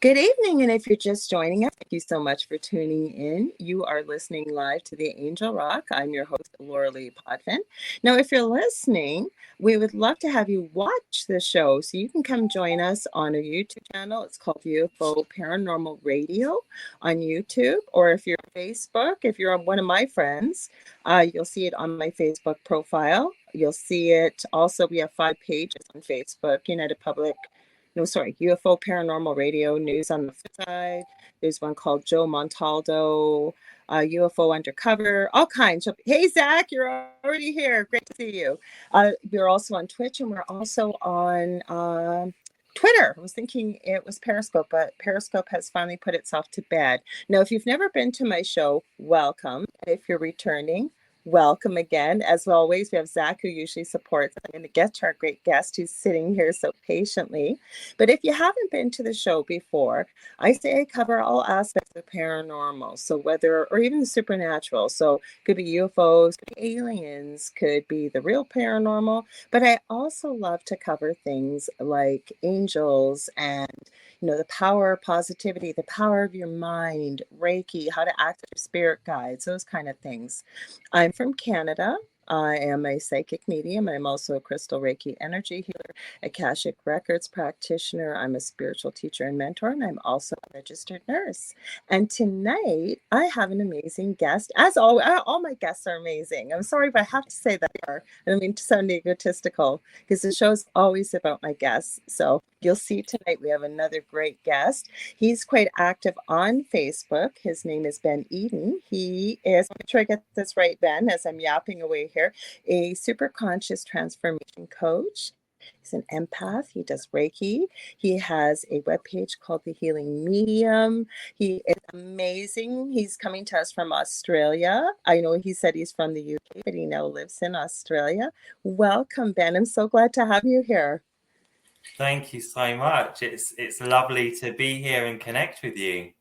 Good evening, and if you're just joining us, thank you so much for tuning in. You are listening live to the Angel Rock. I'm your host, Lorilei Potvin. Now, if you're listening, we would love to have you watch the show. So you can come join us on a YouTube channel. It's called UFO Paranormal Radio on YouTube. Or if you're on Facebook, if you're one of my friends, you'll see it on my Facebook profile. You'll see it also. We have 5 pages on Facebook, United Public. No, sorry, UFO Paranormal Radio News on the side. There's one called Joe Montaldo, UFO Undercover, all kinds. Hey, Zach, you're already here. Great to see you. We're also on Twitch, and we're also on Twitter. I was thinking it was Periscope, but Periscope has finally put itself to bed. Now, if you've never been to my show, welcome. And if you're returning, welcome again. As always, we have Zach, who usually supports. I'm going to get to our great guest who's sitting here so patiently. But if you haven't been to the show before, I say I cover all aspects of paranormal. So whether, or even the supernatural. So could be UFOs, could be aliens, could be the real paranormal. But I also love to cover things like angels and the power of positivity, the power of your mind, Reiki, how to act with your spirit guides, those kind of things. I'm from Canada. I am a psychic medium. I'm also a crystal Reiki energy healer, Akashic Records practitioner. I'm a spiritual teacher and mentor, and I'm also a registered nurse. And tonight, I have an amazing guest. As always, all my guests are amazing. I'm sorry, but I have to say that they are. I don't mean to sound egotistical, because the show's always about my guests. So you'll see tonight we have another great guest. He's quite active on Facebook. His name is Ben Eden. He is, I'm sure I get this right, Ben, as I'm yapping away here, a super conscious transformation coach. He's an empath. He does Reiki. He has a webpage called The Healing Medium. He is amazing. He's coming to us from Australia. I know he said he's from the UK, but he now lives in Australia. Welcome, Ben. I'm so glad to have you here. Thank you so much. It's lovely to be here and connect with you.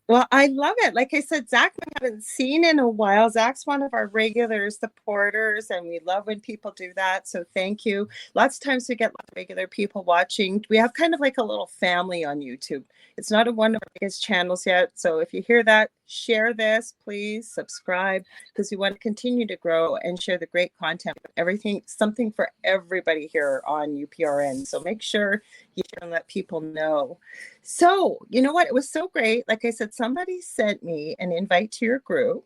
Well, I love it. Like I said, Zach, we haven't seen in a while. Zach's one of our regular supporters, and we love when people do that. So thank you. Lots of times we get regular people watching. We have kind of like a little family on YouTube. It's not one of our biggest channels yet. So if you hear that, share this, please subscribe, because we want to continue to grow and share the great content. Everything, something for everybody here on UPRN. So make sure you can let people know. So, you know what? It was so great. Like I said, somebody sent me an invite to your group.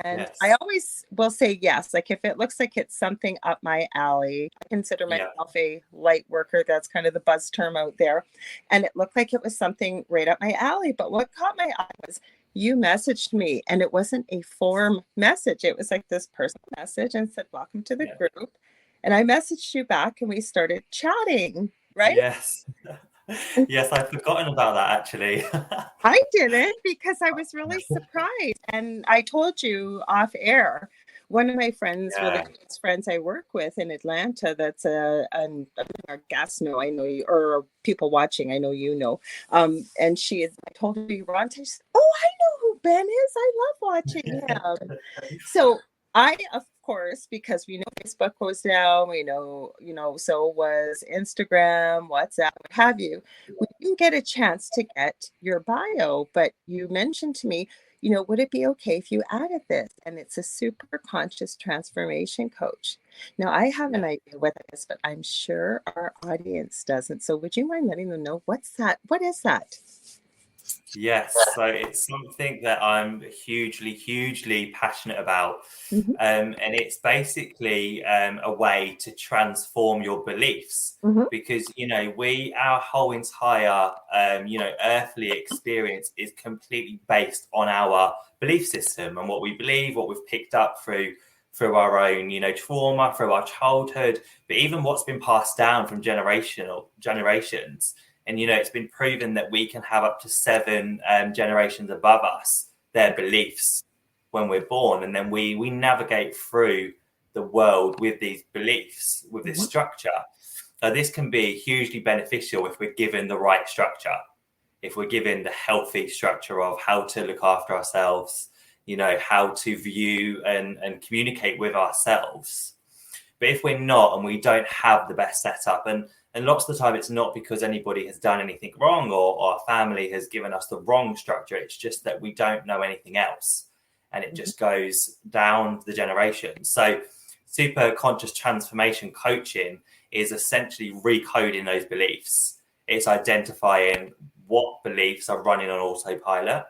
And yes. I always will say yes. Like if it looks like it's something up my alley, I consider myself a light worker. That's kind of the buzz term out there. And it looked like it was something right up my alley. But what caught my eye was you messaged me, and it wasn't a form message. It was like this personal message and said, welcome to the group. And I messaged you back and we started chatting, right? Yes. Yes, I've forgotten about that actually. I didn't, because I was really surprised. And I told you off air, one of my friends, really close friends I work with in Atlanta, that's our guest, know, I know you, or people watching, I know you know. And I told her you were on. She said, oh, I know who Ben is. I love watching him. So I, of course, because we know Facebook was down, we know, so was Instagram, WhatsApp, what have you. We didn't get a chance to get your bio, but you mentioned to me, would it be okay if you added this? And it's a super conscious transformation coach. Now, I have an idea what that is, but I'm sure our audience doesn't. So would you mind letting them know what's that? What is that? Yes, so it's something that I'm hugely passionate about. And it's basically a way to transform your beliefs, because, our whole entire, earthly experience is completely based on our belief system and what we believe, what we've picked up through our own, trauma, through our childhood, but even what's been passed down from generations. And, it's been proven that we can have up to 7 generations above us, their beliefs when we're born. And then we navigate through the world with these beliefs, with this structure. So this can be hugely beneficial if we're given the right structure, if we're given the healthy structure of how to look after ourselves, how to view and communicate with ourselves. But if we're not, and we don't have the best setup, and And lots of the time, it's not because anybody has done anything wrong or our family has given us the wrong structure. It's just that we don't know anything else. And it just goes down the generations. So super conscious transformation coaching is essentially recoding those beliefs. It's identifying what beliefs are running on autopilot,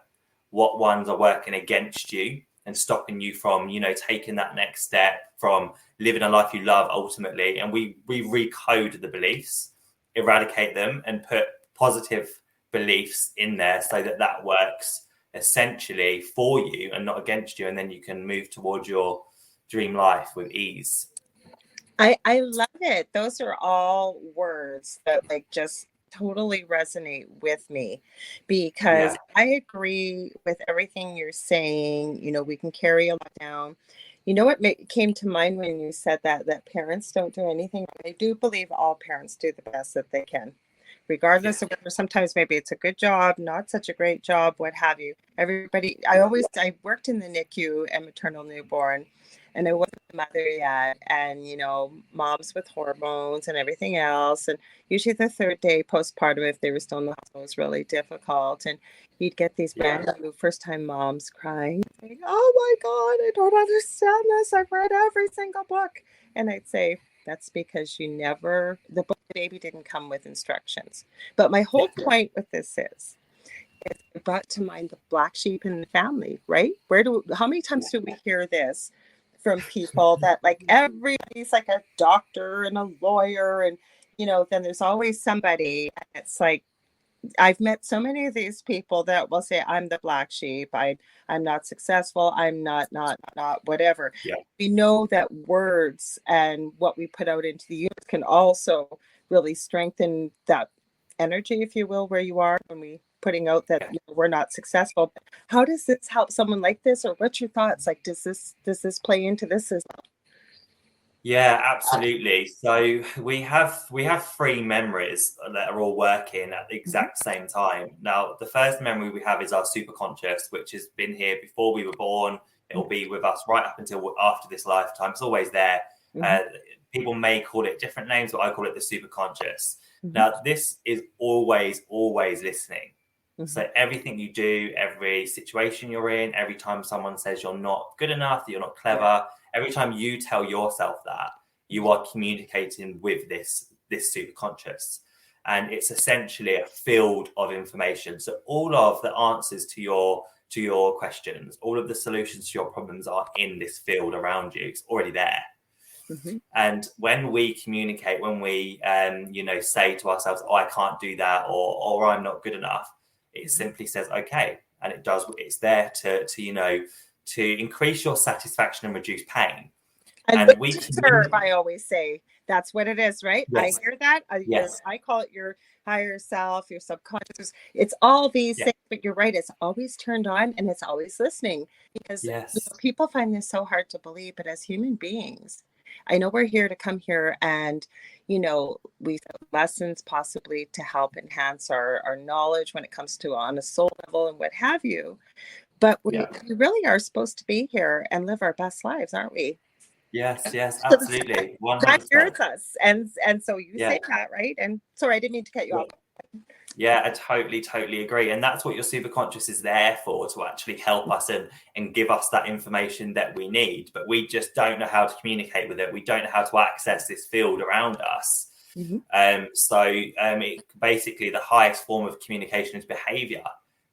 what ones are working against you and stopping you from, taking that next step, from living a life you love ultimately. And we recode the beliefs, eradicate them, and put positive beliefs in there so that works essentially for you and not against you. And then you can move towards your dream life with ease. I love it. Those are all words that just totally resonate with me, because I agree with everything you're saying. We can carry a lot down. What came to mind when you said that parents don't do anything. I do believe all parents do the best that they can, regardless of whether sometimes maybe it's a good job, not such a great job, what have you. Everybody, I worked in the NICU and maternal newborn, and I wasn't a mother yet. And, moms with hormones and everything else. And usually the third day postpartum, if they were still in the hospital, was really difficult. And you'd get these brand new first-time moms crying, saying, "Oh my God, I don't understand this. I've read every single book." And I'd say, that's because the book baby didn't come with instructions. But my whole point with this is it brought to mind the black sheep in the family, right? How many times do we hear this from people that everybody's like a doctor and a lawyer, and then there's always somebody, and it's like, I've met so many of these people that will say, "I'm the black sheep. I'm not successful. I'm not whatever." Yeah. We know that words and what we put out into the universe can also really strengthen that energy, if you will, where you are when we putting out that we're not successful. How does this help someone like this, or what's your thoughts? Does this play into this as well? Yeah, absolutely. So we have three memories that are all working at the exact same time. Now, the first memory we have is our superconscious, which has been here before we were born. It will be with us right up until after this lifetime. It's always there. People may call it different names, but I call it the superconscious. Now, this is always listening. So everything you do, every situation you're in, every time someone says you're not good enough, that you're not clever, every time you tell yourself that, you are communicating with this superconscious. And it's essentially a field of information. So all of the answers to your questions, all of the solutions to your problems are in this field around you. It's already there. And when we communicate, when we say to ourselves, "Oh, I can't do that," or "I'm not good enough," it simply says, "Okay," and it does. It's there to increase your satisfaction and reduce pain. And we serve, I always say, that's what it is, right? Yes. I hear that. I call it your higher self, your subconscious. It's all these things, but you're right. It's always turned on and it's always listening, because people find this so hard to believe. But as human beings, I know we're here to come here and, we have lessons possibly to help enhance our knowledge when it comes to on a soul level and what have you. But we really are supposed to be here and live our best lives, aren't we? Yes, absolutely. 100%. That hears us. And so you say that, right? And sorry, I didn't mean to cut you off. Yeah, I totally agree. And that's what your superconscious is there for, to actually help us and give us that information that we need. But we just don't know how to communicate with it. We don't know how to access this field around us. Basically the highest form of communication is behavior.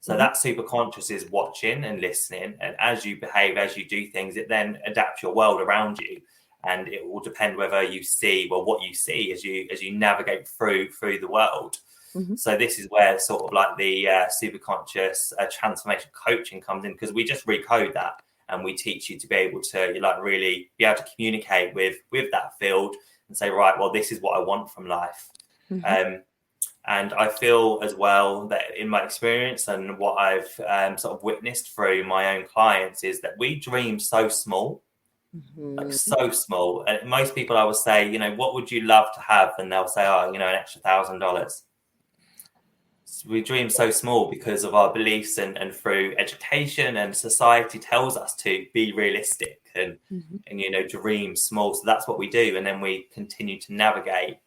So that superconscious is watching and listening. And as you behave, as you do things, it then adapts your world around you. And it will depend whether you see, what you see as you navigate through the world. So this is where sort of like the superconscious transformation coaching comes in, because we just recode that and we teach you to be able to really be able to communicate with that field and say, right, well, this is what I want from life. And I feel as well that in my experience and what I've sort of witnessed through my own clients is that we dream so small, like so small. And most people, I would say, what would you love to have? And they'll say, oh, an extra $1,000. We dream so small because of our beliefs and through education and society tells us to be realistic and dream small. So that's what we do. And then we continue to navigate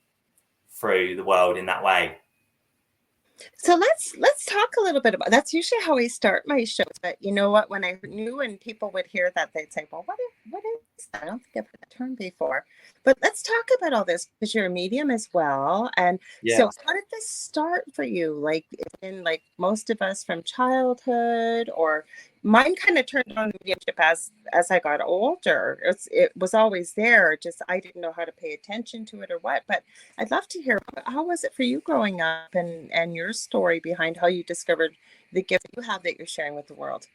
through the world in that way. So let's talk a little bit about that's usually how I start my shows. But you know what? When I knew when people would hear that, they'd say, "Well, what is that? I don't think I've heard that term before." But let's talk about all this because you're a medium as well. And Yeah. so, how did this start for you? Like in like most of us from childhood, or mine kind of turned on mediumship as I got older. It was always there. Just I didn't know how to pay attention to it or what. But I'd love to hear how was it for you growing up and your story behind how you discovered the gift you have that you're sharing with the world.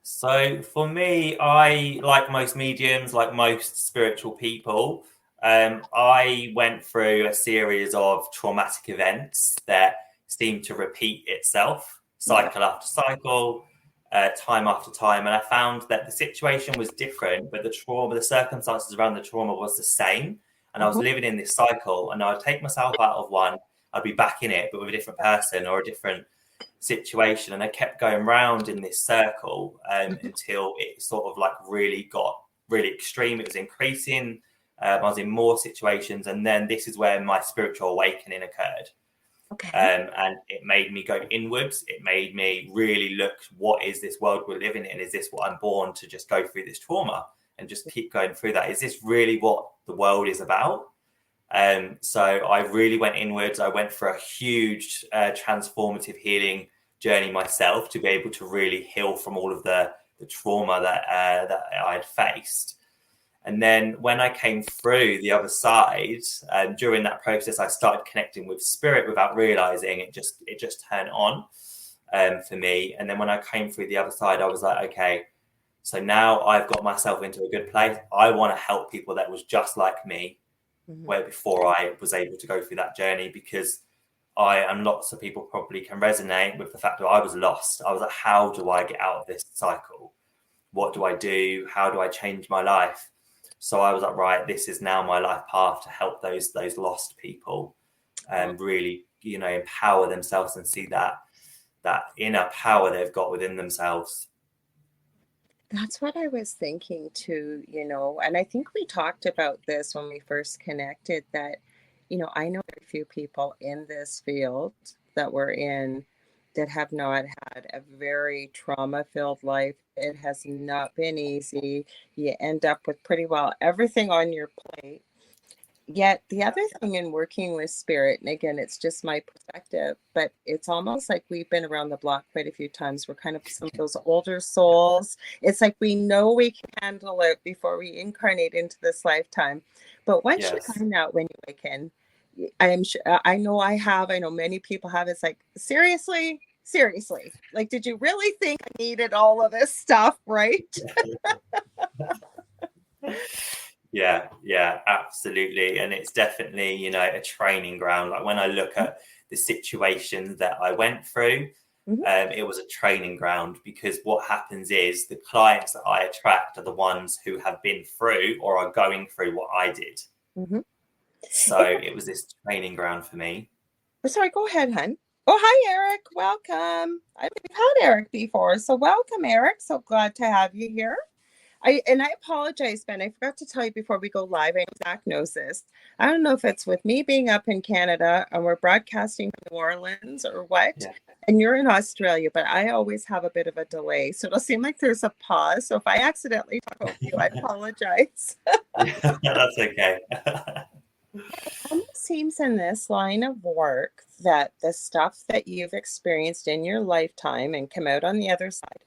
So for me, I, like most mediums, like most spiritual people, I went through a series of traumatic events that seemed to repeat itself, Yeah. cycle after cycle, time after time. And I found that the situation was different, but the trauma, the circumstances around the trauma was the same. And I was Mhm. living in this cycle, and I'd take myself out of one, I'd be back in it, but with a different person or a different situation, and I kept going round in this circle until it sort of like really got really extreme. It was increasing. I was in more situations, and then this is where my spiritual awakening occurred. Okay. And it made me go inwards. It made me really look, what is this world we're living in? Is this what I'm born to just go through this trauma and just keep going through that? Is this really what the world is about? So I really went inwards. I went for a huge transformative healing journey myself to be able to really heal from all of the trauma that I had faced. And then when I came through the other side, during that process, I started connecting with spirit without realizing it. Just turned on for me. And then when I came through the other side, I was like, okay, so now I've got myself into a good place. I want to help people that was just like me, Mhm. where before I was able to go through that journey, because I, and lots of people probably can resonate with the fact that I was lost. I was like, how do I get out of this cycle? What do I do? How do I change my life? So I was like, right, this is now my life path to help those lost people Oh, and really, empower themselves and see that inner power they've got within themselves. that's what I was thinking too, and I think we talked about this when we first connected that, I know very few people in this field that we're in that have not had a very trauma-filled life. It has not been easy. You end up with pretty well everything on your plate. Yet the other thing in working with spirit, and again, it's just my perspective, but it's almost like we've been around the block quite a few times. We're kind of some of those older souls. It's like we know we can handle it before we incarnate into this lifetime. But once you Yes. find out when you awaken, I am sure I know I have, I know many people have. It's like, seriously, like, did you really think I needed all of this stuff, right? Yeah, absolutely. And it's definitely, a training ground. Like when I look at the situations that I went through, Mhm. it was a training ground, because what happens is the clients that I attract are the ones who have been through or are going through what I did. Mhm. So it was this training ground for me. Sorry, go ahead, hun. Oh, hi, Eric. Welcome. We've had Eric before, so welcome, Eric. So glad to have you here. I apologize, Ben. I forgot to tell you before we go live. I know Zach knows this. I don't know if it's with me being up in Canada and we're broadcasting from New Orleans or what, Yeah. and you're in Australia, but I always have a bit of a delay. So it'll seem like there's a pause. So if I accidentally talk over you, I apologize. Yeah, that's okay. Almost seems in this line of work that the stuff that you've experienced in your lifetime and come out on the other side.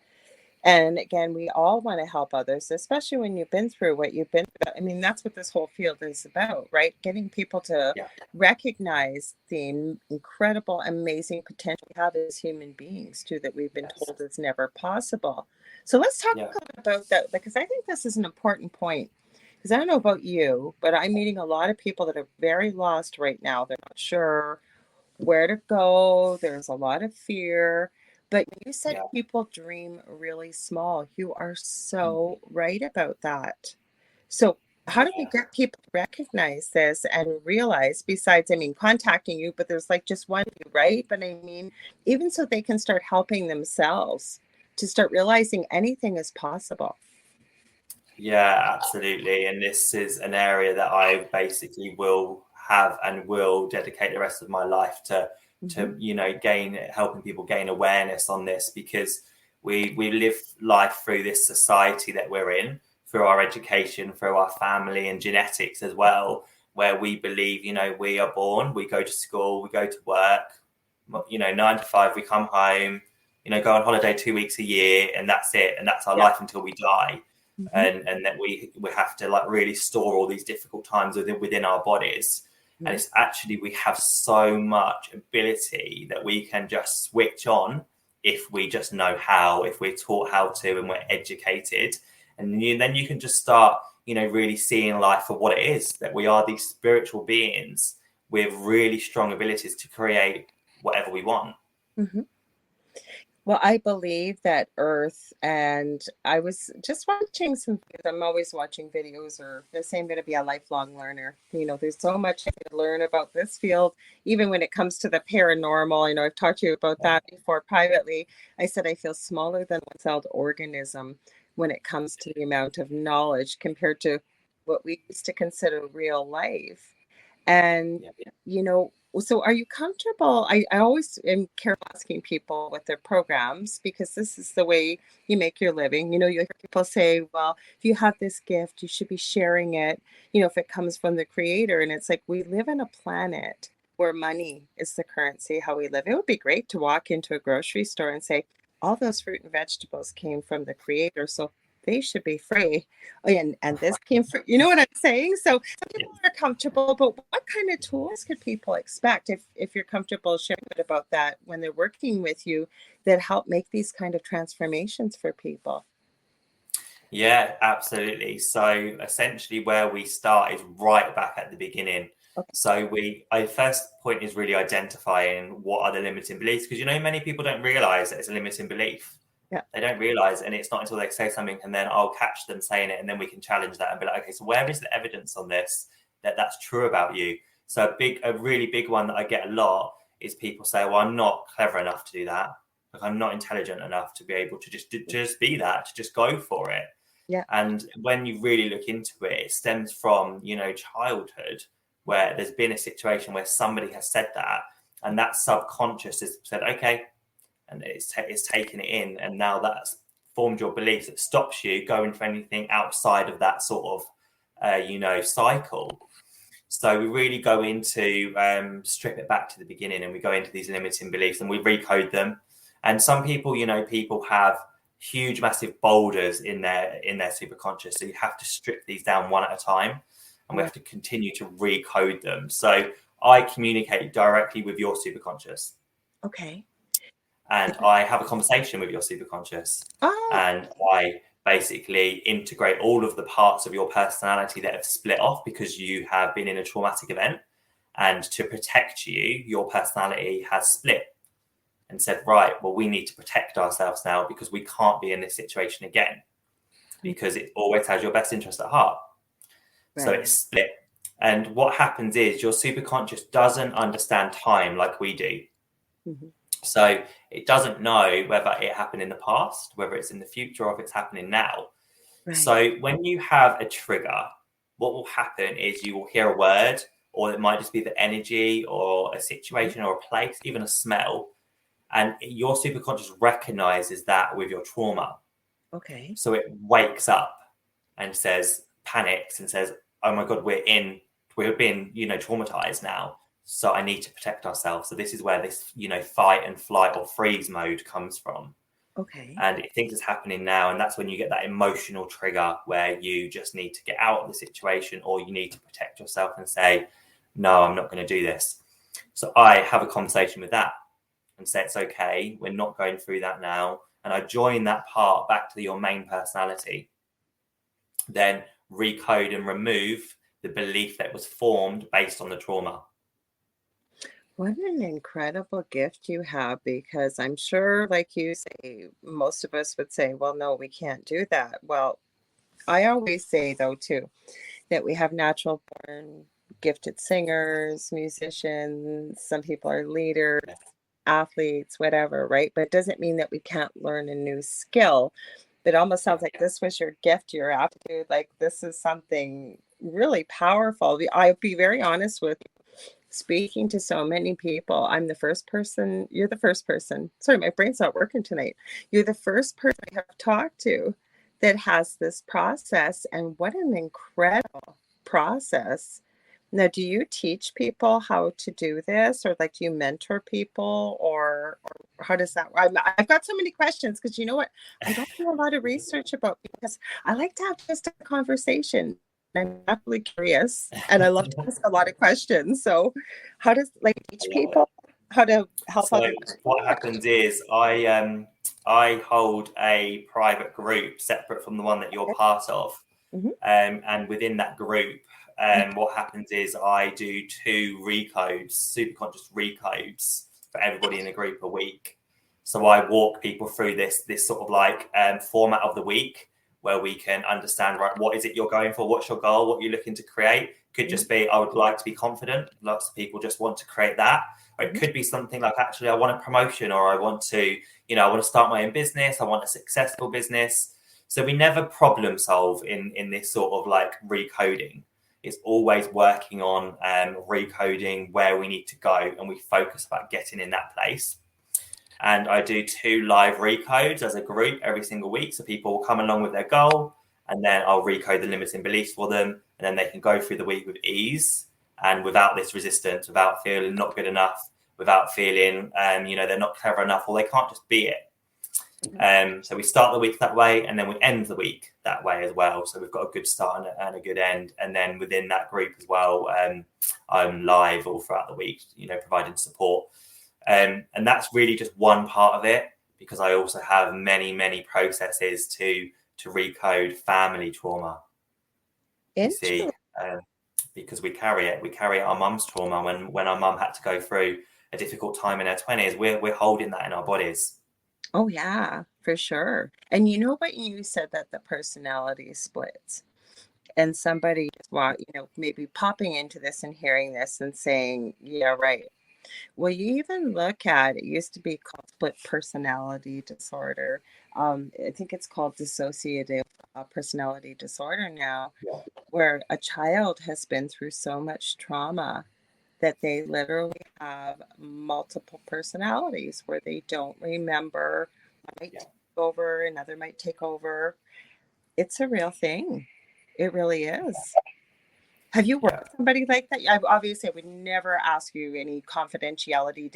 And again, we all want to help others, especially when you've been through what you've been through. I mean, that's what this whole field is about, right? Getting people to Yeah. recognize the incredible, amazing potential we have as human beings, too, that we've been Yes. told is never possible. So let's talk Yeah. a little bit about that, because I think this is an important point. Because I don't know about you, but I'm meeting a lot of people that are very lost right now. They're not sure where to go. There's a lot of fear. But you said Yeah. people dream really small. You are so right about that. So, how do we Yeah. get people to recognize this and realize, besides, I mean, contacting you, but there's like just one, you, right? But I mean, even so they can start helping themselves to start realizing anything is possible. Yeah, absolutely. And this is an area that I basically will have and will dedicate the rest of my life to helping people gain awareness on this, because we live life through this society that we're in, through our education, through our family and genetics as well, where we believe, we are born, we go to school, we go to work, 9 to 5, we come home, go on holiday 2 weeks a year, and that's it, and that's our life until we die. And that we have to really store all these difficult times within our bodies. And it's actually, we have so much ability that we can just switch on if we just know how, if we're taught how to, and we're educated. And then you can just start, really seeing life for what it is, that we are these spiritual beings with really strong abilities to create whatever we want. Well, I believe that Earth, and I was just watching some, I'm always watching videos, or the same, going to be a lifelong learner. There's so much to learn about this field, even when it comes to the paranormal. I've talked to you about that before privately. I said I feel smaller than a one-celled organism when it comes to the amount of knowledge compared to what we used to consider real life. And, so are you comfortable? I always am careful asking people with their programs, because this is the way you make your living. You hear people say, well, if you have this gift, you should be sharing it, if it comes from the creator. And it's like, we live in a planet where money is the currency, how we live. It would be great to walk into a grocery store and say, all those fruit and vegetables came from the creator, so they should be free. And this came from, you know what I'm saying? So some people are comfortable, but what kind of tools could people expect, if you're comfortable sharing a bit about that, when they're working with you, that help make these kind of transformations for people? Yeah, absolutely. So essentially where we start is right back at the beginning. Okay. So our first point is really identifying what are the limiting beliefs, because many people don't realize that it's a limiting belief. Yeah. They don't realize, and it's not until they say something and then I'll catch them saying it, and then we can challenge that and be like, okay, so where is the evidence on this that that's true about you? So a really big one that I get a lot is people say, well, I'm not clever enough to do that. Like, I'm not intelligent enough to be able to just be that, to just go for it. Yeah. And when you really look into it, it stems from, childhood, where there's been a situation where somebody has said that, and that subconscious has said, okay, and it's taken it in, and now that's formed your beliefs that stops you going for anything outside of that sort of, cycle. So we really go into strip it back to the beginning, and we go into these limiting beliefs and we recode them. And some people, people have huge, massive boulders in their superconscious. So you have to strip these down one at a time, and we have to continue to recode them. So I communicate directly with your superconscious. Okay. And I have a conversation with your superconscious. And I basically integrate all of the parts of your personality that have split off because you have been in a traumatic event. And to protect you, your personality has split and said, right, well, we need to protect ourselves now, because we can't be in this situation again, because it always has your best interest at heart. Right. So it's split. And what happens is your superconscious doesn't understand time like we do. So it doesn't know whether it happened in the past, whether it's in the future, or if it's happening now. Right. So when you have a trigger, what will happen is you will hear a word, or it might just be the energy or a situation or a place, even a smell. And your superconscious recognizes that with your trauma. Okay. So it wakes up and panics and says, oh my God, we're being, traumatized now. So I need to protect ourselves. So this is where this, fight and flight or freeze mode comes from. Okay. And it thinks it's happening now. And that's when you get that emotional trigger where you just need to get out of the situation, or you need to protect yourself and say, no, I'm not going to do this. So I have a conversation with that and say, it's okay, we're not going through that now. And I join that part back to your main personality. Then recode and remove the belief that was formed based on the trauma. What an incredible gift you have, because I'm sure, like you say, most of us would say, well, no, we can't do that. Well, I always say, though, too, that we have natural born gifted singers, musicians, some people are leaders, athletes, whatever, right? But it doesn't mean that we can't learn a new skill. It almost sounds like this was your gift, your aptitude. Like, this is something really powerful. I'll be very honest with you. Speaking to so many people, I'm the first person, you're the first person. Sorry, my brain's not working tonight. You're the first person I have talked to that has this process, and what an incredible process. Now, do you teach people how to do this, or like do you mentor people, or how does that? I've got so many questions because you know what? I don't do a lot of research about because I like to have just a conversation. I'm actually curious, and I love to ask a lot of questions. So, how does like teach I love it. people how to help So other what people? happens is I hold a private group separate from the one that you're part of, Mhm. and within that group, what happens is I do 2 recodes, super conscious recodes for everybody in the group a week. So I walk people through this sort of like format of the week where we can understand, right, what is it you're going for? What's your goal? What you're looking to create? Could just be, I would like to be confident. Lots of people just want to create that. Or it Mhm. could be something like, actually, I want a promotion, or I want to, I want to start my own business. I want a successful business. So we never problem solve in this sort of like recoding. It's always working on recoding where we need to go, and we focus about getting in that place. And I do 2 live recodes as a group every single week. So people will come along with their goal, and then I'll recode the limiting beliefs for them. And then they can go through the week with ease and without this resistance, without feeling not good enough, without feeling, they're not clever enough, or they can't just be it. So we start the week that way, and then we end the week that way as well. So we've got a good start and a good end. And then within that group as well, I'm live all throughout the week, providing support. And that's really just one part of it, because I also have many processes to recode family trauma. You Interesting. see, because we carry it. We carry our mum's trauma when our mum had to go through a difficult time in her 20s. We're holding that in our bodies. Oh yeah, for sure. And you know what you said that the personality splits. And somebody maybe popping into this and hearing this and saying, yeah, right. Well, you even look at it used to be called split personality disorder. I think it's called dissociative personality disorder now, Yeah. where a child has been through so much trauma that they literally have multiple personalities where they don't remember, might Yeah. take over, another might take over. It's a real thing. It really is. Have you worked Yeah. with somebody like that? Obviously, I would never ask you any confidentiality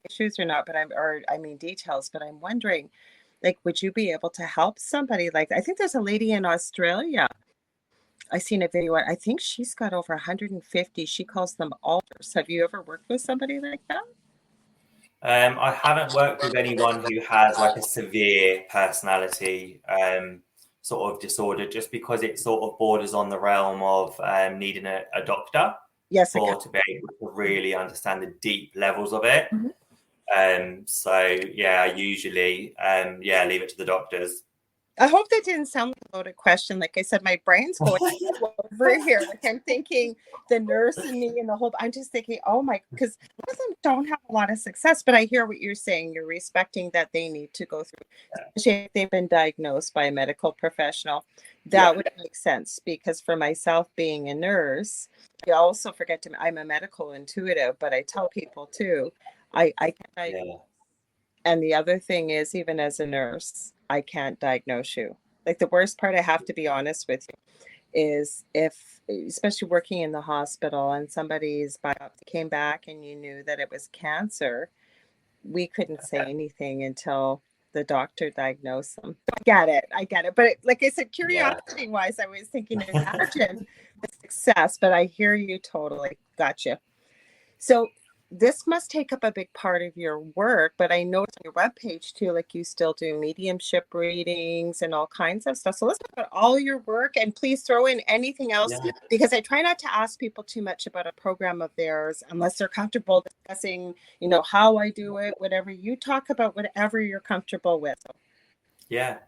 issues or not, but I mean details. But I'm wondering, like, would you be able to help somebody like that? I think there's a lady in Australia. I seen a video. I think she's got over 150. She calls them alters. Have you ever worked with somebody like that? I haven't worked with anyone who has like a severe personality sort of disorder, just because it sort of borders on the realm of needing a doctor Yes, to be able to really understand the deep levels of it. Mhm. So yeah, I usually leave it to the doctors. I hope that didn't sound like a loaded question. Like I said, my brain's going over here. Like I'm thinking the nurse and me and the whole. I'm just thinking, oh my, because a lot of them don't have a lot of success. But I hear what you're saying. You're respecting that they need to go through, especially if they've been diagnosed by a medical professional. Yeah, That would make sense because for myself being a nurse, I also forget to. I'm a medical intuitive, but I tell people too. I can yeah, and the other thing is, even as a nurse, I can't diagnose you. Like the worst part, I have to be honest with you, is if, especially working in the hospital and somebody's biopsy came back and you knew that it was cancer, we couldn't say anything until the doctor diagnosed them. I get it. But like I said, yeah. curiosity wise, I was thinking, imagine the success, but I hear you totally. Gotcha. So this must take up a big part of your work, but I noticed on your webpage too, like you still do mediumship readings and all kinds of stuff. So let's talk about all your work and please throw in anything else Yeah. because I try not to ask people too much about a program of theirs unless they're comfortable discussing, how I do it, whatever. You talk about whatever you're comfortable with. Yeah,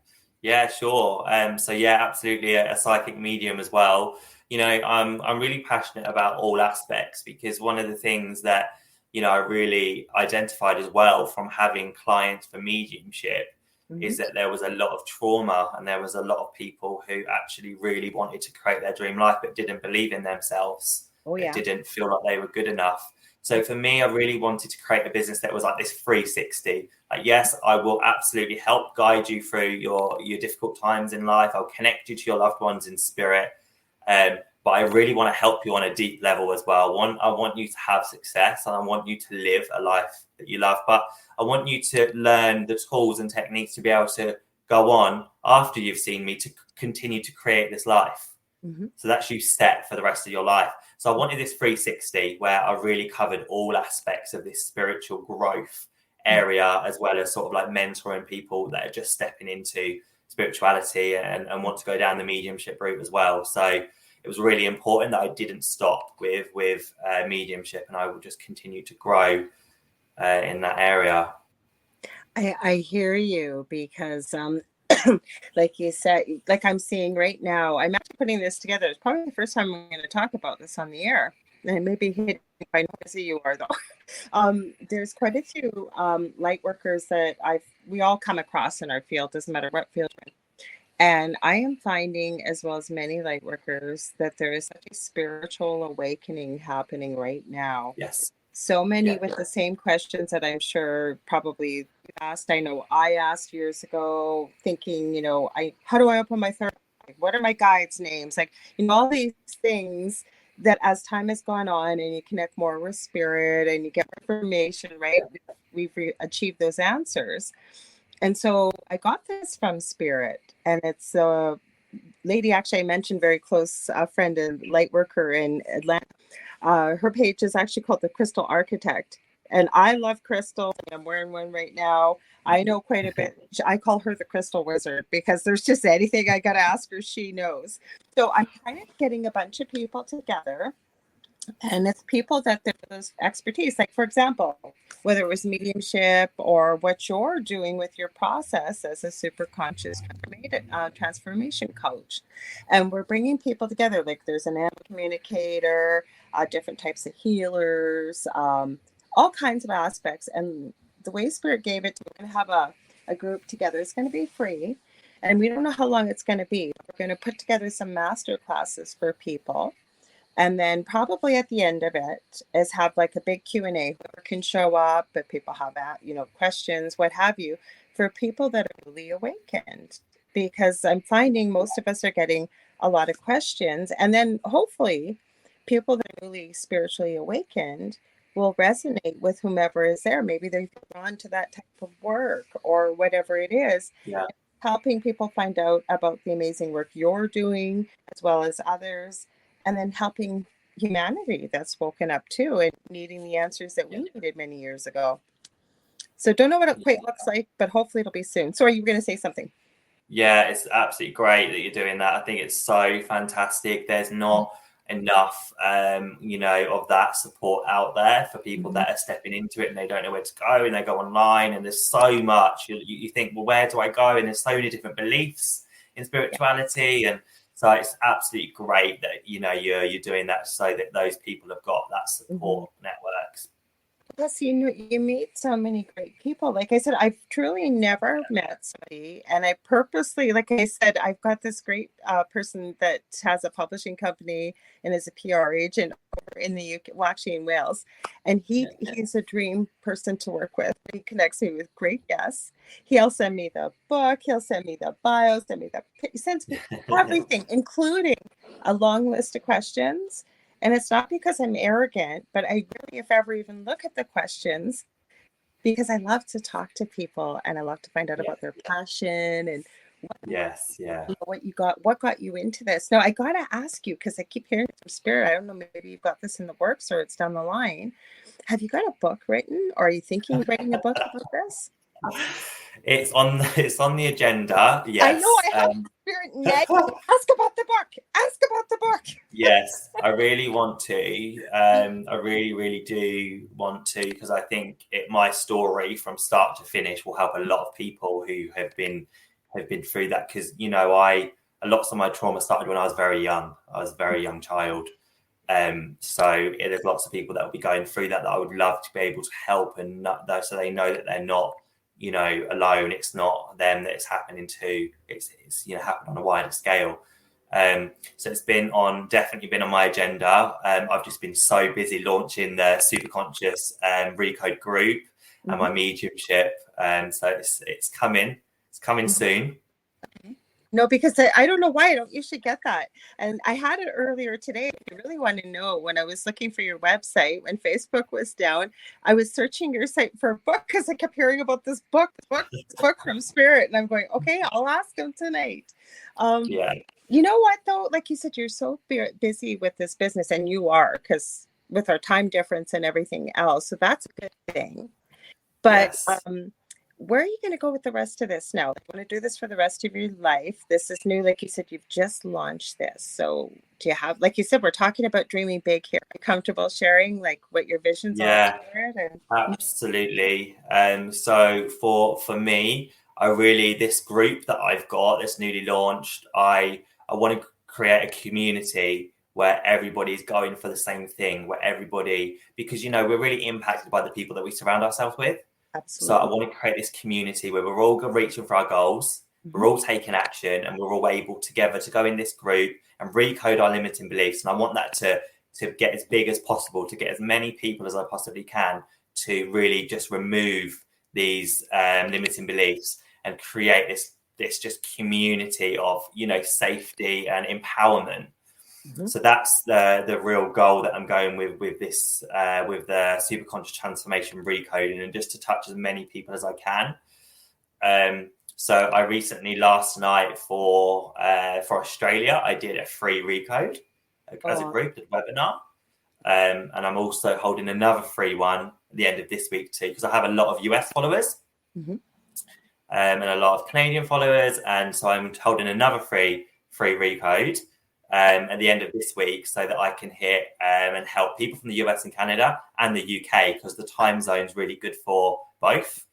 yeah, sure. So yeah, absolutely a psychic medium as well. I'm really passionate about all aspects, because one of the things that I really identified as well from having clients for mediumship is that there was a lot of trauma, and there was a lot of people who actually really wanted to create their dream life but didn't believe in themselves. Oh, yeah. They didn't feel like they were good enough. So for me, I really wanted to create a business that was like this 360. Like, yes, I will absolutely help guide you through your difficult times in life. I'll connect you to your loved ones in spirit. But I really want to help you on a deep level as well. I want you to have success, and I want you to live a life that you love. But I want you to learn the tools and techniques to be able to go on after you've seen me to continue to create this life. So that's you set for the rest of your life. So I wanted this 360 where I really covered all aspects of this spiritual growth area, as well as sort of like mentoring people that are just stepping into spirituality and want to go down the mediumship route as well. So it was really important that I didn't stop with mediumship, and I will just continue to grow in that area. I hear you, because like you said, like I'm seeing right now, I'm actually putting this together. It's probably the first time I'm going to talk about this on the air. And maybe hitting by how busy you are, though. There's quite a few light workers that we all come across in our field, doesn't matter what field you're in. And I am finding, as well as many light workers, that there is such a spiritual awakening happening right now. Yes. So many with the same questions that I'm sure probably you asked. I know I asked years ago, thinking, how do I open my third eye? What are my guides' names? Like, all these things that as time has gone on and you connect more with spirit and you get more information, right? We've achieved those answers. And so I got this from Spirit, and it's a lady, actually I mentioned, very close friend and light worker in Atlanta. Her page is actually called The Crystal Architect. And I love crystals. I'm wearing one right now. I know quite a bit. I call her the Crystal Wizard, because there's just anything I got to ask her, she knows. So I'm kind of getting a bunch of people together. And it's people that there's expertise. Like, for example, whether it was mediumship or what you're doing with your process as a super conscious transformation coach. And we're bringing people together. Like, there's an animal communicator, different types of healers, all kinds of aspects. And the way Spirit gave it, we're going to have a group together. It's going to be free. And we don't know how long it's going to be. We're going to put together some master classes for people. And then probably at the end of it is have like a big Q&A. Whoever can show up, but people have questions, what have you, for people that are really awakened. Because I'm finding most of us are getting a lot of questions. And then hopefully people that are really spiritually awakened will resonate with whomever is there. Maybe they're drawn to that type of work or whatever it is. Yeah. Helping people find out about the amazing work you're doing, as well as others. And then helping humanity that's woken up too and needing the answers that we needed many years ago. So don't know what it quite looks like, but hopefully it'll be soon. So are you going to say something? Yeah, it's absolutely great that you're doing that. I think it's so fantastic. There's not enough, of that support out there for people that are stepping into it and they don't know where to go, and they go online and there's so much. You think, well, where do I go? And there's so many different beliefs in spirituality, and so it's absolutely great that you're doing that so that those people have got that support networks. Plus, you meet so many great people. Like I said, I've truly never met somebody, and I purposely, like I said, I've got this great person that has a publishing company and is a PR agent over in the UK, well, actually in Wales, and he's a dream person to work with. He connects me with great guests. He'll send me the book, he'll send me the bio, he sends me everything, including a long list of questions. And it's not because I'm arrogant, but I really, if ever, even look at the questions, because I love to talk to people and I love to find out about their passion and what got you into this. Now, I got to ask you, because I keep hearing from Spirit, I don't know, maybe you've got this in the works or it's down the line. Have you got a book written, or are you thinking of writing a book about this? It's on the agenda. Yes. I know I have Spirit nagging. Ask about the book. Ask about the book. Yes, I really want to. I really, really do want to, because I think my story from start to finish will help a lot of people who have been through that. Because lots of my trauma started when I was very young. I was a very young child. So there's lots of people that will be going through that I would love to be able to help, and so they know that they're not alone. It's not them that it's happening to. It's happened on a wider scale. So it's definitely been on my agenda. I've just been so busy launching the Super Conscious Recode group and my mediumship. So it's coming. It's coming soon. No, because I don't know why I don't usually get that. And I had it earlier today. I really want to know, when I was looking for your website, when Facebook was down, I was searching your site for a book because I kept hearing about this book from Spirit. And I'm going, okay, I'll ask him tonight. Yeah. You know what, though? Like you said, you're so busy with this business, and you are, because with our time difference and everything else. So that's a good thing. But Yes. where are you going to go with the rest of this now? You want to do this for the rest of your life? This is new. Like you said, you've just launched this. So do you have, like you said, we're talking about dreaming big here. Are you comfortable sharing like what your visions are? Absolutely. So for me, this group that I've got that's newly launched, I want to create a community where everybody's going for the same thing, because we're really impacted by the people that we surround ourselves with. Absolutely. So I want to create this community where we're all reaching for our goals, we're all taking action, and we're all able together to go in this group and recode our limiting beliefs. And I want that to get as big as possible, to get as many people as I possibly can, to really just remove these limiting beliefs and create this just community of safety and empowerment. So that's the real goal that I'm going with this with the Super Conscious Transformation Recoding, and just to touch as many people as I can. So I recently, last night for Australia, I did a free recode as a group, a webinar, and I'm also holding another free one at the end of this week too, because I have a lot of US followers and a lot of Canadian followers, and so I'm holding another free recode at the end of this week, so that I can hit and help people from the US and Canada and the UK, because the time zone is really good for both.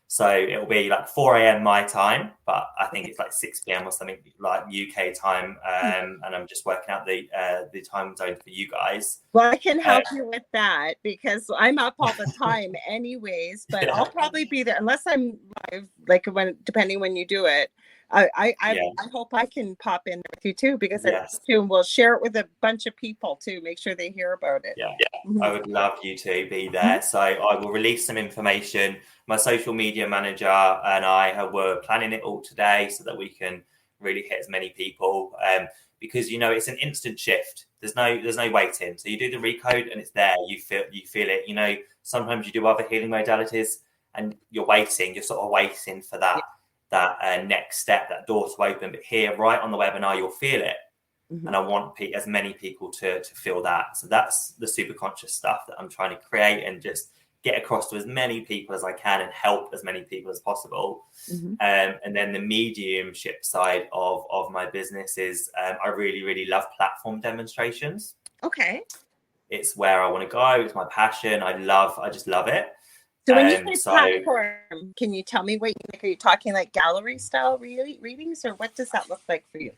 So it'll be like 4 a.m. my time, but I think it's like 6 p.m. or something like UK time. And I'm just working out the time zone for you guys. Well, I can help you with that, because I'm up all the time anyways, but I'll probably be there unless I'm live, like depending when you do it. I hope I can pop in with you too, because we'll share it with a bunch of people too. Make sure they hear about it. I would love you to be there. So I will release some information. My social media manager and I were planning it all today so that we can really hit as many people. Because it's an instant shift. There's no waiting. So you do the recode and it's there. You feel it. Sometimes you do other healing modalities and you're sort of waiting for that next step, that door to open. But here, right on the webinar, you'll feel it. And I want as many people to feel that. So that's the super conscious stuff that I'm trying to create and just get across to as many people as I can and help as many people as possible. And then the mediumship side of my business is I really, really love platform demonstrations. Okay. It's where I want to go. It's my passion. I just love it. So when you say platform, can you tell me what are you talking, like gallery style readings, or what does that look like for you?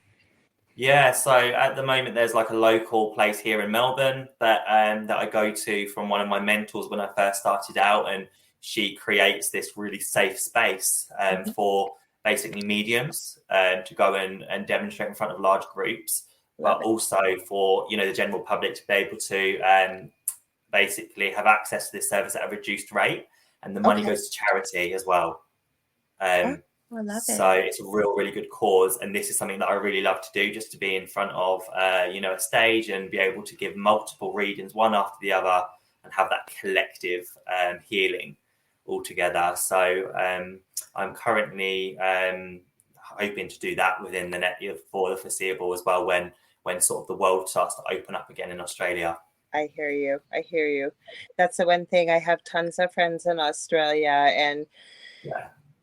Yeah, so at the moment there's like a local place here in Melbourne that I go to from one of my mentors when I first started out, and she creates this really safe space for basically mediums to go and demonstrate in front of large groups, but also for the general public to be able to basically have access to this service at a reduced rate, and the money goes to charity as well. I love it. So it's a really good cause, and this is something that I really love to do, just to be in front of a stage and be able to give multiple readings one after the other and have that collective healing all together. So I'm currently hoping to do that within the for the foreseeable as well, when sort of the world starts to open up again in Australia. I hear you. That's the one thing. I have tons of friends in Australia, and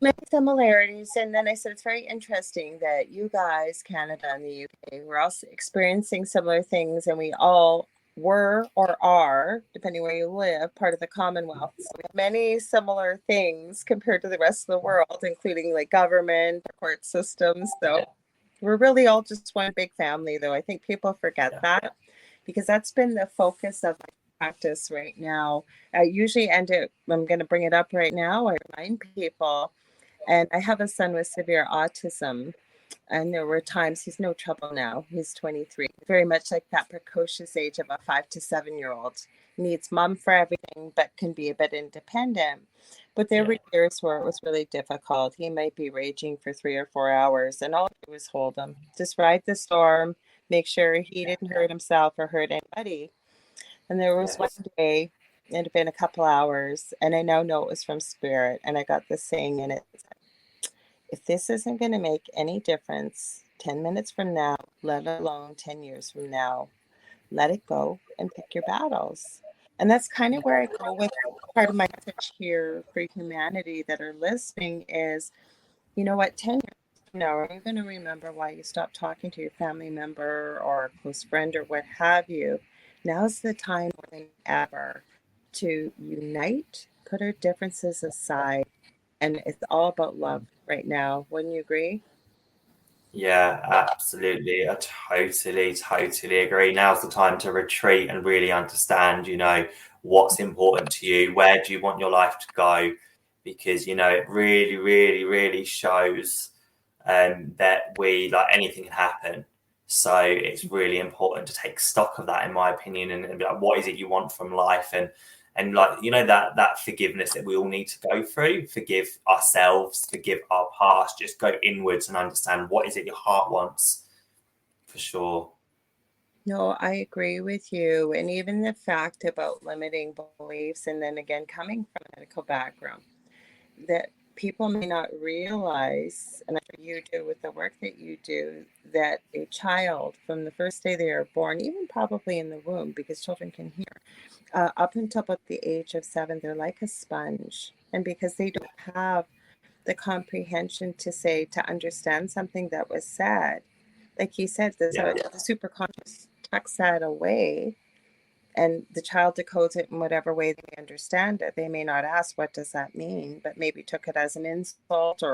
many similarities. And then I said, it's very interesting that you guys, Canada and the UK, we're all experiencing similar things, and we all were or are, depending where you live, part of the Commonwealth. So we have many similar things compared to the rest of the world, including like government, court systems. So we're really all just one big family, though. I think people forget that, because that's been the focus of practice right now. I usually end it, I'm going to bring it up right now. I remind people, and I have a son with severe autism. And there were times, he's no trouble now, he's 23, very much like that precocious age of a 5 to 7 year old. Needs mom for everything, but can be a bit independent. But there Yeah. were years where it was really difficult. He might be raging for 3 or 4 hours, and all I do was hold him, just ride the storm, make sure he didn't hurt himself or hurt anybody. And there was one Yes. day, it had been a couple hours, and I now know it was from spirit. And I got this saying in it: if this isn't going to make any difference 10 minutes from now, let alone 10 years from now, let it go and pick your battles. And that's kind of where I go with part of my message here for humanity that are listening is, you know what, 10 years from now, are you going to remember why you stopped talking to your family member or a close friend or what have you? Now's the time more than ever to unite, put our differences aside, and it's all about love right now. Wouldn't you agree? Yeah, absolutely. I totally agree. Now's the time to retreat and really understand, what's important to you. Where do you want your life to go? Because, it really shows that like anything can happen. So it's really important to take stock of that, in my opinion, and be like, what is it you want from life? And like, that forgiveness that we all need to go through, forgive ourselves, forgive our past, just go inwards and understand what is it your heart wants, for sure. No, I agree with you. And even the fact about limiting beliefs, and then again, coming from a medical background, that people may not realize, and I'm sure you do with the work that you do, that a child from the first day they are born, even probably in the womb, because children can hear, up until about the age of 7, they're like a sponge. And because they don't have the comprehension to say, to understand something that was said, like you said, the Yeah, superconscious tucks that away, and the child decodes it in whatever way they understand it. They may not ask, what does that mean, but maybe took it as an insult,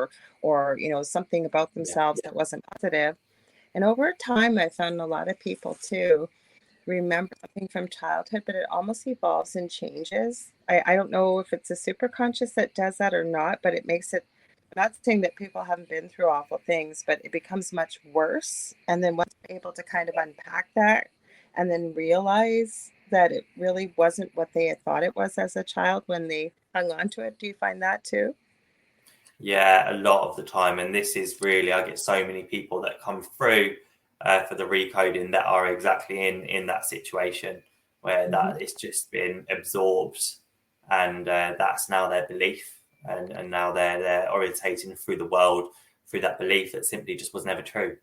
or something about yeah, themselves that wasn't positive. And over time, I found a lot of people too remember something from childhood, but it almost evolves and changes. I don't know if it's a superconscious that does that or not, but it makes it, I'm not saying that people haven't been through awful things, but it becomes much worse. And then once they're able to kind of unpack that and then realize that it really wasn't what they had thought it was as a child when they hung on to it. Do you find that too? yeah, a lot of the time. And this is really, I get so many people that come through for the recoding that are exactly in that situation where Mm-hmm. that it's just been absorbed, and that's now their belief, and now they're orientating through the world through that belief that simply just was never true.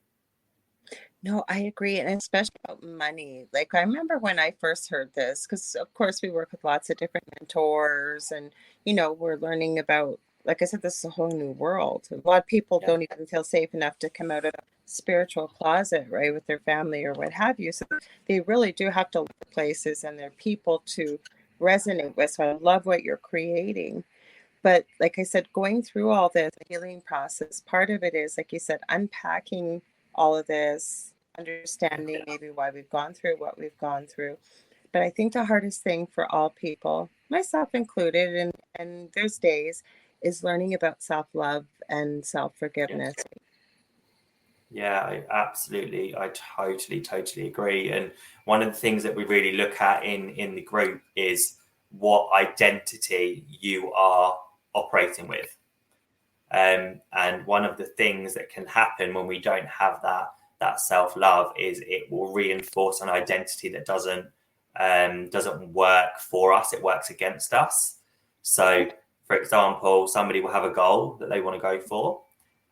No, I agree. And especially about money. Like, I remember when I first heard this, because of course we work with lots of different mentors, and, we're learning about, like I said, this is a whole new world. A lot of people Yeah, don't even feel safe enough to come out of a spiritual closet, right, with their family or what have you. So they really do have to look at places and their people to resonate with. So I love what you're creating. But like I said, going through all this healing process, part of it is, like you said, unpacking all of this, understanding maybe why we've gone through what we've gone through. But I think the hardest thing for all people, myself included, and there's days, is learning about self-love and yeah. self-forgiveness. Yeah, I totally agree. And one of the things that we really look at in the group is what identity you are operating with. And one of the things that can happen when we don't have that self-love is it will reinforce an identity that doesn't work for us. It works against us. So, for example, somebody will have a goal that they want to go for,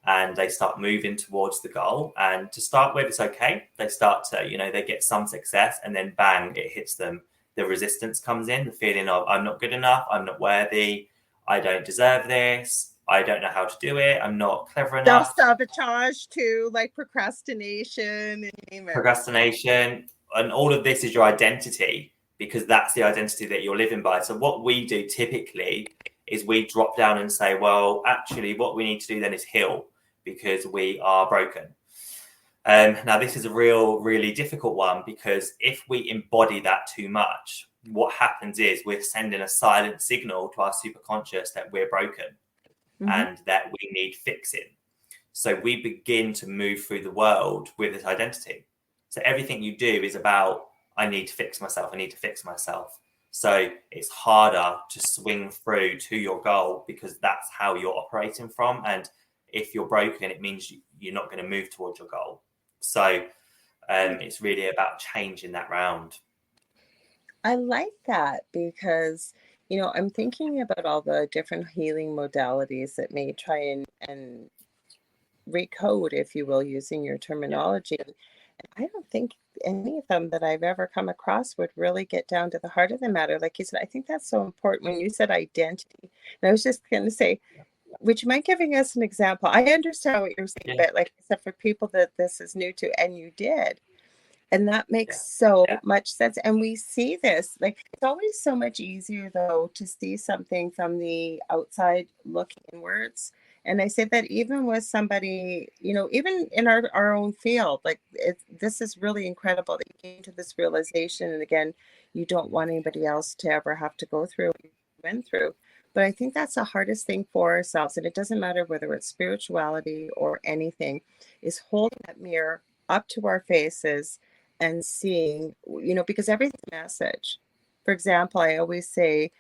and they start moving towards the goal. And to start with, it's okay. They start to, they get some success, and then bang, it hits them. The resistance comes in, the feeling of, I'm not good enough, I'm not worthy, I don't deserve this, I don't know how to do it, I'm not clever enough. Self-sabotage too, like procrastination, and name it. Procrastination, and all of this is your identity, because that's the identity that you're living by. So what we do typically is we drop down and say, well, actually what we need to do then is heal, because we are broken. Now this is a really difficult one, because if we embody that too much, what happens is we're sending a silent signal to our superconscious that we're broken and that we need fixing. So we begin to move through the world with this identity. So everything you do is about, I need to fix myself. I need to fix myself. So it's harder to swing through to your goal because that's how you're operating from. And if you're broken, it means you're not going to move towards your goal. So it's really about changing that round. I like that because, I'm thinking about all the different healing modalities that may try and recode, if you will, using your terminology. And I don't think any of them that I've ever come across would really get down to the heart of the matter. Like you said, I think that's so important when you said identity. And I was just going to say, would you mind giving us an example? I understand what you're saying, but like I said, for people that this is new to, and you did. And that makes so much sense. And we see this, like, it's always so much easier, though, to see something from the outside looking inwards. And I say that even with somebody, even in our own field, like this is really incredible that you came to this realization. And again, you don't want anybody else to ever have to go through what you went through. But I think that's the hardest thing for ourselves. And it doesn't matter whether it's spirituality or anything, is holding that mirror up to our faces and seeing, because everything's a message. For example, I always say,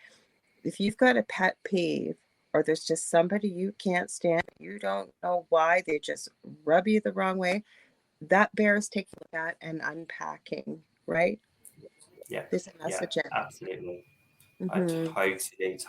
if you've got a pet peeve or there's just somebody you can't stand, you don't know why, they just rub you the wrong way, that bears taking that and unpacking, right? Yeah, There's a message in. absolutely. I Mm-hmm.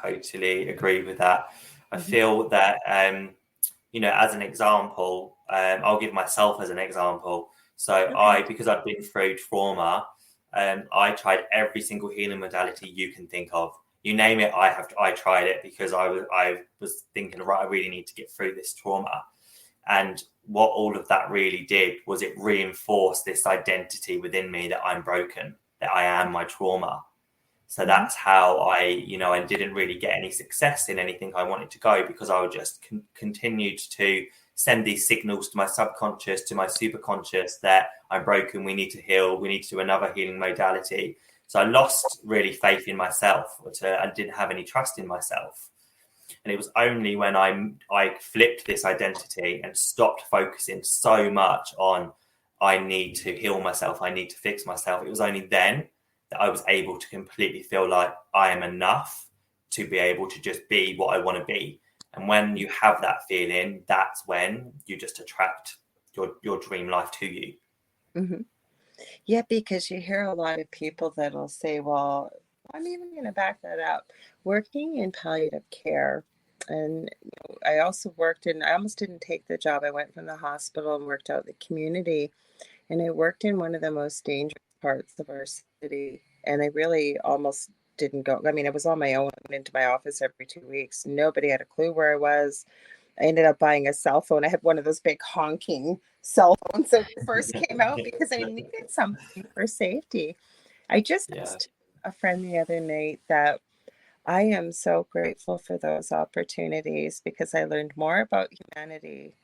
totally agree with that. I Mm-hmm. feel that, as an example, I'll give myself as an example. So Okay. because I've been through trauma, I tried every single healing modality you can think of. You name it, I tried it because I was thinking, right, I really need to get through this trauma. And what all of that really did was it reinforced this identity within me that I'm broken, that I am my trauma. So that's how I didn't really get any success in anything I wanted to go because I would just continued to send these signals to my subconscious, to my superconscious that I'm broken, we need to heal, we need to do another healing modality. So I lost really faith in myself and didn't have any trust in myself. And it was only when I flipped this identity and stopped focusing so much on I need to heal myself, I need to fix myself. It was only then that I was able to completely feel like I am enough to be able to just be what I want to be. And when you have that feeling, that's when you just attract your dream life to you. Mm-hmm. Yeah, because you hear a lot of people that'll say, well, I'm even going to back that up. Working in palliative care, and I also I almost didn't take the job. I went from the hospital and worked out in the community, and I worked in one of the most dangerous parts of our city. And I really almost didn't go. I mean, I was on my own. I went into my office every 2 weeks. Nobody had a clue where I was. I ended up buying a cell phone. I had one of those big honking cell phones that first came out because I needed something for safety. I just Yeah. asked a friend the other night that I am so grateful for those opportunities because I learned more about humanity,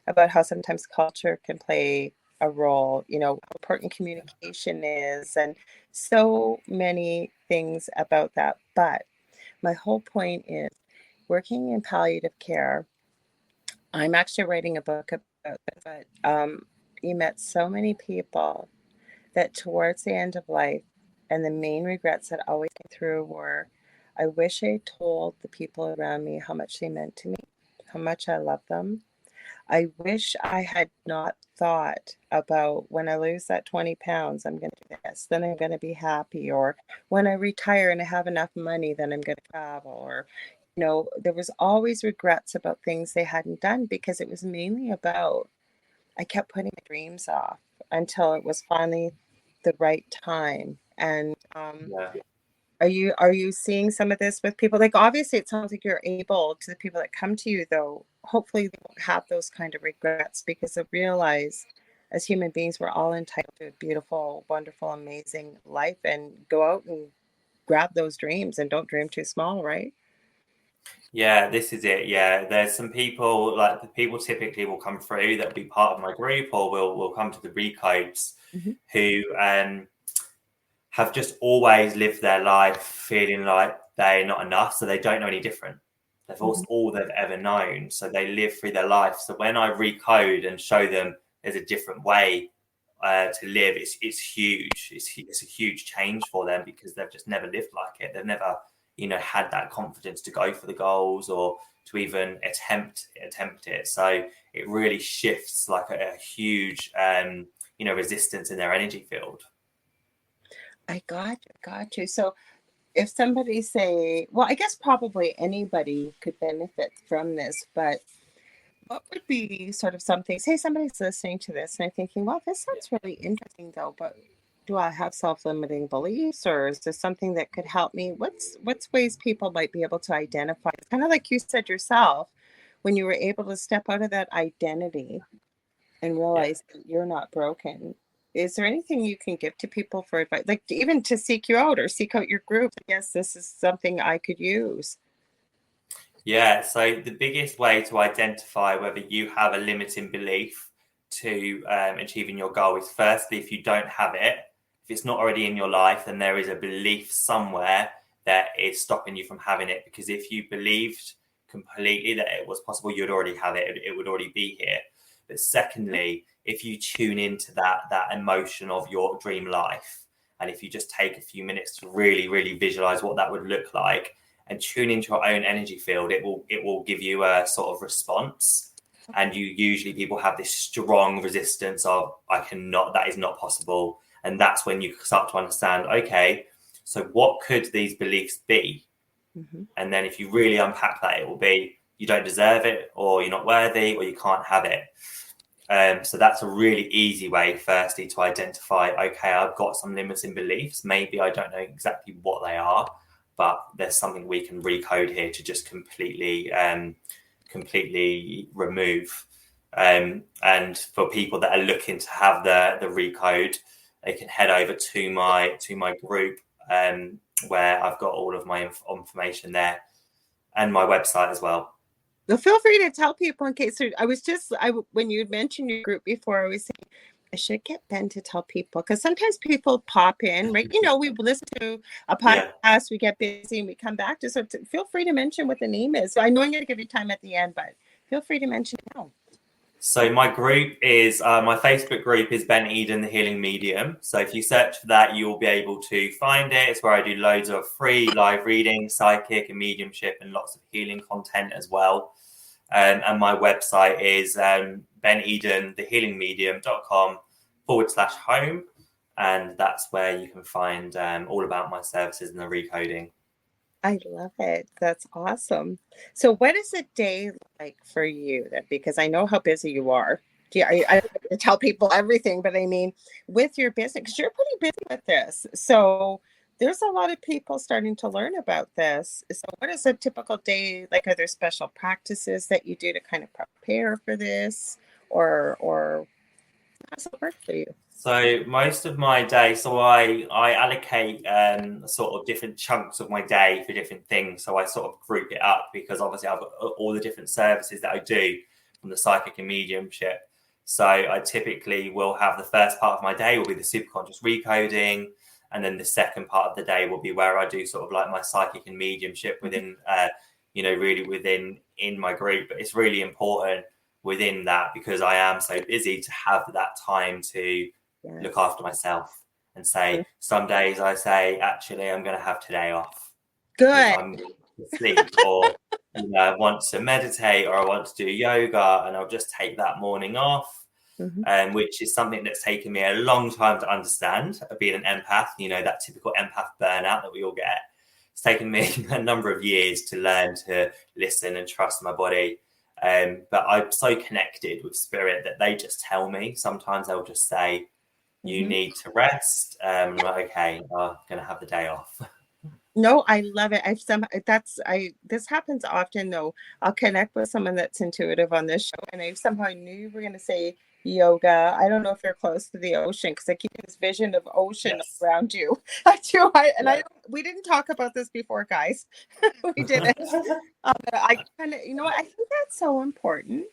about how sometimes culture can play a role, how important communication is, and so many things about that. But my whole point is working in palliative care. I'm actually writing a book about it, but you met so many people that towards the end of life, and the main regrets that always came through were, I wish I told the people around me how much they meant to me, how much I love them. I wish I had not thought about when I lose that 20 pounds, I'm going to do this, then I'm going to be happy. Or when I retire and I have enough money, then I'm going to travel. Or, there was always regrets about things they hadn't done because it was mainly about, I kept putting my dreams off until it was finally the right time. And Yeah. are you seeing some of this with people? Like, obviously, it sounds like you're able to the people that come to you, though. Hopefully, they won't have those kind of regrets because they realize, as human beings, we're all entitled to a beautiful, wonderful, amazing life, and go out and grab those dreams and don't dream too small, right? Yeah, this is it. Yeah, there's some people, like the people typically will come through that be part of my group or will come to the recodes Mm-hmm. who have just always lived their life feeling like they're not enough, so they don't know any different. They've lost all they've ever known, so they live through their life. So when I recode and show them there's a different way to live, it's huge. It's a huge change for them because they've just never lived like it. They've never, had that confidence to go for the goals or to even attempt it. So it really shifts like a huge, resistance in their energy field. I got you. So if somebody say, well, I guess probably anybody could benefit from this, but what would be sort of something, say somebody's listening to this and they're thinking, well, this sounds really interesting though, but do I have self-limiting beliefs, or is this something that could help me? What's ways people might be able to identify? It's kind of like you said yourself, when you were able to step out of that identity and realize that you're not broken. Is there anything you can give to people for advice, like even to seek you out or seek out your group? I guess this is something I could use. Yeah, so the biggest way to identify whether you have a limiting belief to achieving your goal is, firstly, if you don't have it, if it's not already in your life, then there is a belief somewhere that is stopping you from having it. Because if you believed completely that it was possible, you'd already have it. It would already be here. But secondly, if you tune into that emotion of your dream life, and if you just take a few minutes to really, really visualize what that would look like and tune into your own energy field, it will give you a sort of response. And people have this strong resistance of, I cannot, that is not possible. And that's when you start to understand, okay, so what could these beliefs be? Mm-hmm. And then if you really unpack that, it will be, you don't deserve it, or you're not worthy, or you can't have it. So that's a really easy way, firstly, to identify, okay, I've got some limiting beliefs. Maybe I don't know exactly what they are, but there's something we can recode here to just completely remove. And for people that are looking to have the recode, they can head over to my group, where I've got all of my information there, and my website as well. Well, feel free to tell people in case when you mentioned your group before, I was saying I should get Ben to tell people, because sometimes people pop in, right? We listen to a podcast, we get busy, and we come back to. So feel free to mention what the name is. I know I'm going to give you time at the end, but feel free to mention it now. So my group is, my Facebook group is Ben Eden, the Healing Medium. So if you search for that, you'll be able to find it. It's where I do loads of free live reading, psychic and mediumship, and lots of healing content as well. And my website is benedenthehealingmedium.com/home. And that's where you can find all about my services and the recoding. I love it. That's awesome. So what is a day like for you then? Because I know how busy you are. I don't tell people everything, but I mean, with your business, because you're pretty busy with this. So there's a lot of people starting to learn about this. So what is a typical day like? Are there special practices that you do to kind of prepare for this? Or how does it work for you? So most of my day, I allocate sort of different chunks of my day for different things. So I sort of group it up, because obviously I've got all the different services that I do from the psychic and mediumship. So I typically will have the first part of my day will be the superconscious recoding. And then the second part of the day will be where I do sort of like my psychic and mediumship within, really within in my group. But it's really important within that, because I am so busy, to have that time to look after myself and say, some days I say, actually, I'm going to have today off. Good. I'm going to sleep, or I want to meditate, or I want to do yoga, and I'll just take that morning off. Mm-hmm. Which is something that's taken me a long time to understand, being an empath, that typical empath burnout that we all get. It's taken me a number of years to learn to listen and trust my body. But I'm so connected with spirit that they just tell me. Sometimes they'll just say, you need to rest. I'm like, okay, I'm going to have the day off. No, I love it. This happens often though. I'll connect with someone that's intuitive on this show, and I somehow knew you were going to say yoga. I don't know if you're close to the ocean, because I keep this vision of ocean around you. We didn't talk about this before, guys. We didn't. I kind of, I think that's so important.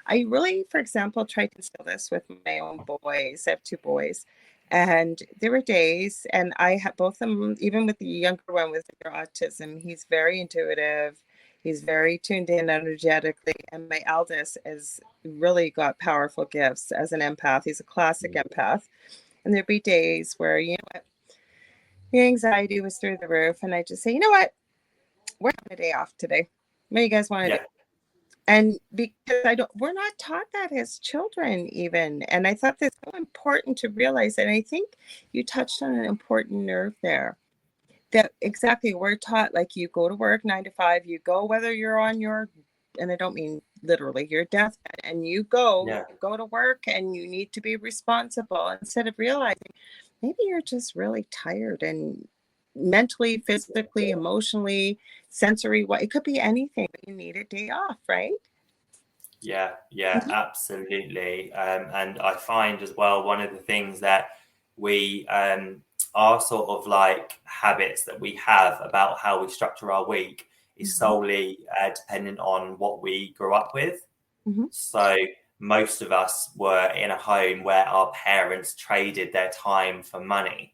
I really, for example, try to instill this with my own boys. I have 2 boys. And there were days, and I had both of them, even with the younger one with their autism, he's very intuitive. He's very tuned in energetically. And my eldest has really got powerful gifts as an empath. He's a classic empath. And there'd be days where, you know what, the anxiety was through the roof. And I just say, you know what, we're having a day off today. What do you guys want to do? And because we're not taught that as children even. And I thought that's so important to realize. And I think you touched on an important nerve there. That exactly, we're taught like you go to work 9 to 5, you go whether you're on your, and I don't mean literally, your deathbed, and you go to work and you need to be responsible instead of realizing maybe you're just really tired and mentally, physically, emotionally, sensory, what it could be anything, but you need a day off, right? Yeah, absolutely. And I find as well, one of the things that we are sort of like habits that we have about how we structure our week is solely dependent on what we grew up with. So most of us were in a home where our parents traded their time for money.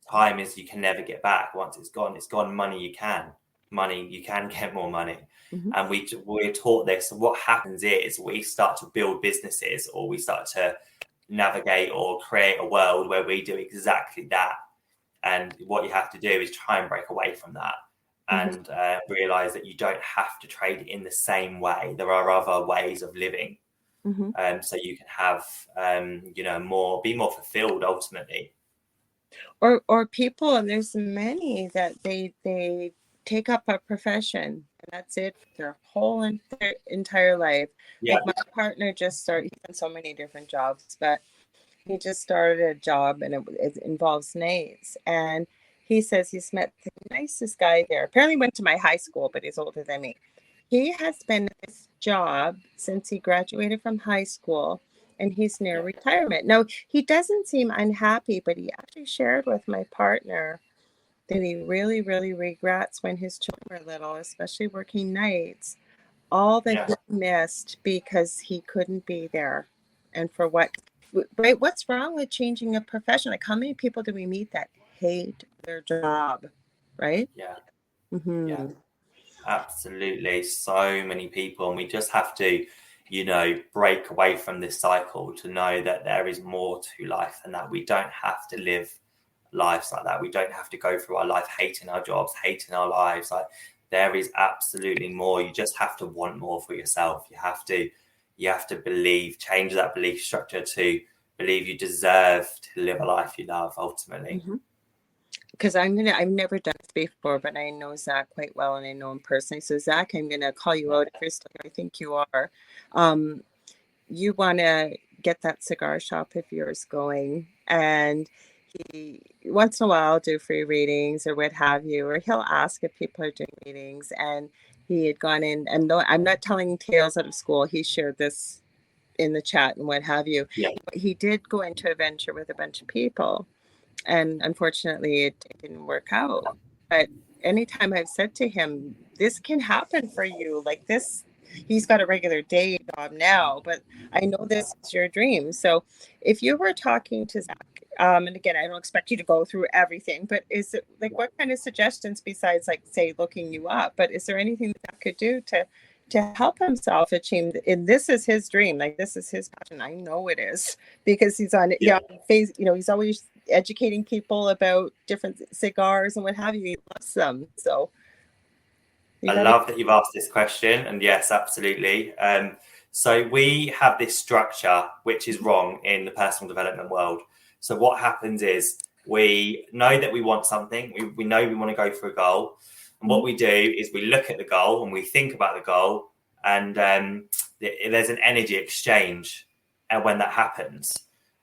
Time is you can never get back. Once it's gone. Money you can get more money. And we're taught this. What happens is we start to build businesses, or we start to navigate or create a world where we do exactly that. And what you have to do is try and break away from that and realize that you don't have to trade in the same way. There are other ways of living. So you can have, be more fulfilled ultimately. Or people, and there's many that they take up a profession and that's it for their whole entire life. Like my partner just started, he's done so many different jobs, but he just started a job and it involves nails. And he says he's met the nicest guy there. Apparently went to my high school, but he's older than me. He has been in this job since he graduated from high school, and he's near retirement. Now, he doesn't seem unhappy, but he actually shared with my partner that he really, really regrets when his children were little, especially working nights, all that he missed because he couldn't be there. And for what, right? What's wrong with changing a profession? Like, how many people do we meet that hate their job, right? Yeah, absolutely. So many people, and we just have to, break away from this cycle to know that there is more to life than that. We don't have to live lives like that. We don't have to go through our life hating our jobs, hating our lives. Like, there is absolutely more. You just have to want more for yourself. You have to believe, change that belief structure to believe you deserve to live a life you love ultimately. Because I've never done this before, but I know Zach quite well and I know him personally. So Zach, I'm going to call you out if you're still here. I think you are. You want to get that cigar shop of yours going, and he once in a while do free readings or what have you, or he'll ask if people are doing readings. And he had gone in, and no, I'm not telling tales out of school. He shared this in the chat and what have you. He did go into a venture with a bunch of people, and unfortunately it didn't work out. But anytime I've said to him, this can happen for you, like this, he's got a regular day job now, but I know this is your dream. So if you were talking to Zach, and again, I don't expect you to go through everything, but is it like, what kind of suggestions besides like say looking you up, but is there anything that I could do to help himself achieve? And this is his dream, like this is his passion. I know it is, because he's on phase, he's always educating people about different cigars and what have you. He loves them. So I love that you've asked this question, and yes, absolutely. So we have this structure which is wrong in the personal development world. So what happens is we know that we want something. We know we want to go for a goal. And what we do is we look at the goal and we think about the goal, and there's an energy exchange when that happens.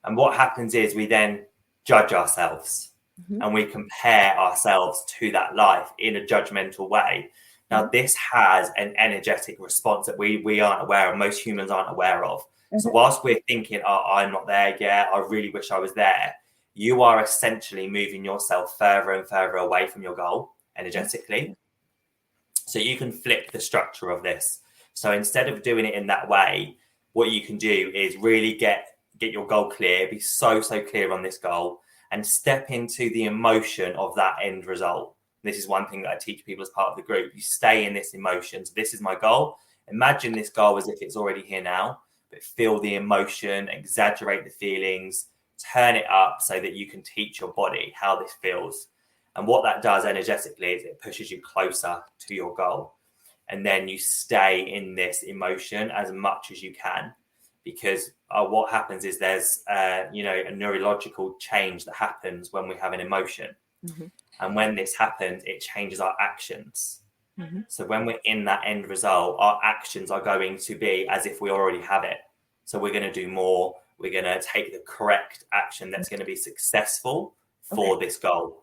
And what happens is we then judge ourselves and we compare ourselves to that life in a judgmental way. Now, this has an energetic response that we aren't aware of. Most humans aren't aware of. So whilst we're thinking, oh, I'm not there yet, I really wish I was there, you are essentially moving yourself further and further away from your goal energetically. So you can flip the structure of this. So instead of doing it in that way, what you can do is really get get your goal clear, be so clear on this goal, and step into the emotion of that end result. This is one thing that I teach people as part of the group. You stay in this emotion. So this is my goal. Imagine this goal as if it's already here now, but feel the emotion, exaggerate the feelings, turn it up so that you can teach your body how this feels. And what that does energetically is it pushes you closer to your goal. And then you stay in this emotion as much as you can, because what happens is there's a neurological change that happens when we have an emotion. Mm-hmm. And when this happens, it changes our actions. Mm-hmm. So when we're in that end result, our actions are going to be as if we already have it. So we're going to do more. We're going to take the correct action that's going to be successful for this goal.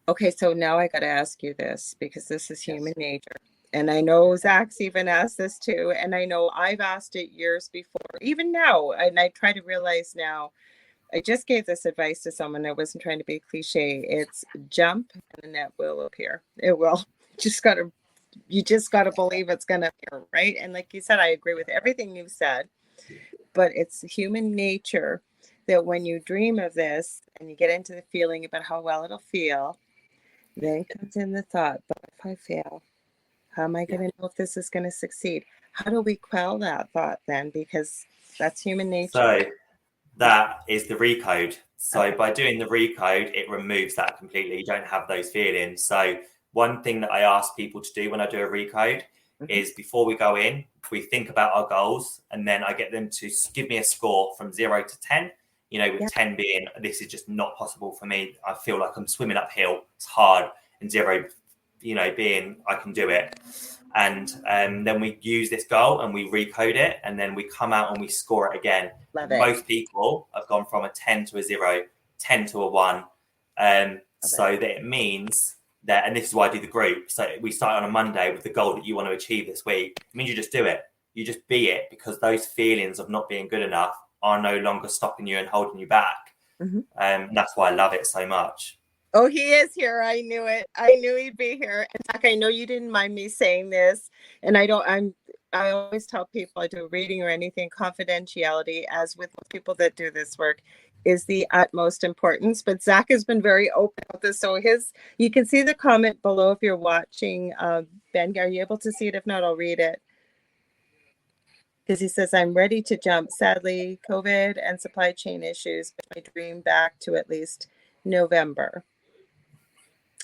Okay, so now I got to ask you this, because this is human nature. And I know Zach's even asked this too. And I know I've asked it years before, even now. And I try to realize now, I just gave this advice to someone. I wasn't trying to be cliche. It's jump and the net will appear. It will. You just got to believe it's going to appear, right? And like you said, I agree with everything you've said. But it's human nature that when you dream of this and you get into the feeling about how well it'll feel, then comes in the thought, but if I fail, how am I going to know if this is going to succeed? How do we quell that thought then? Because that's human nature. So that is the recode. So by doing the recode, it removes that completely. You don't have those feelings. So one thing that I ask people to do when I do a recode is before we go in, we think about our goals, and then I get them to give me a score from 0 to 10. With 10 being, this is just not possible for me. I feel like I'm swimming uphill. It's hard. And 0, being I can do it. And then we use this goal and we recode it, and then we come out and we score it again. Most people have gone from a 10 to a 0, 10 to a 1. So that it means that, and this is why I do the group. So we start on a Monday with the goal that you want to achieve this week. It means you just do it. You just be it, because those feelings of not being good enough are no longer stopping you and holding you back. Mm-hmm. That's why I love it so much. Oh, he is here. I knew it. I knew he'd be here. In fact, I know you didn't mind me saying this. And I always tell people I do a reading or anything, confidentiality, as with people that do this work, is the utmost importance. But Zach has been very open about this. So you can see the comment below if you're watching. Ben, are you able to see it? If not, I'll read it. Because he says, I'm ready to jump. Sadly, COVID and supply chain issues, but my dream back to at least November.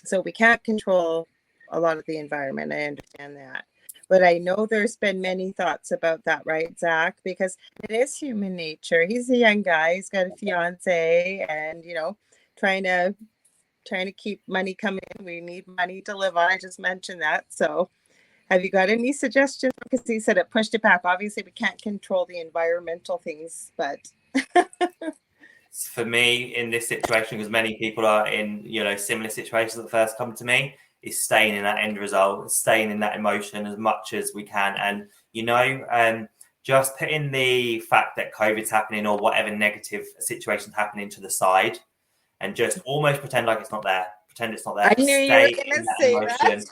So we can't control a lot of the environment. I understand that. But I know there's been many thoughts about that, right, Zach? Because it is human nature. He's a young guy. He's got a fiance and, trying to keep money coming in. We need money to live on. I just mentioned that. So have you got any suggestions? Because he said it pushed it back. Obviously, we can't control the environmental things, but... For me, in this situation, because many people are in, similar situations that first come to me, is staying in that end result, staying in that emotion as much as we can. And, just putting the fact that COVID's happening or whatever negative situation's happening to the side and just almost pretend like it's not there. Pretend it's not there. I knew you were going to say that.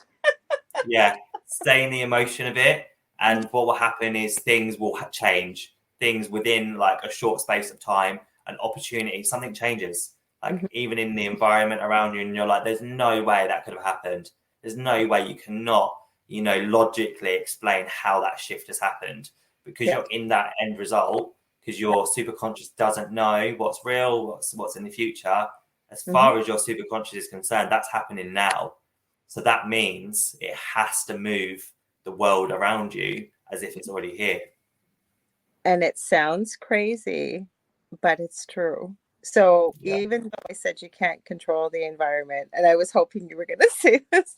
Yeah, stay in the emotion of it. And what will happen is things will change. Things within like a short space of time, an opportunity, something changes, like even in the environment around you, and you're like, there's no way that could have happened. There's no way. You cannot, logically explain how that shift has happened, because you're in that end result, because your superconscious doesn't know what's real, what's in the future. As far as your superconscious is concerned, that's happening now. So that means it has to move the world around you as if it's already here. And it sounds crazy, but it's true. So even though I said you can't control the environment, and I was hoping you were going to say this,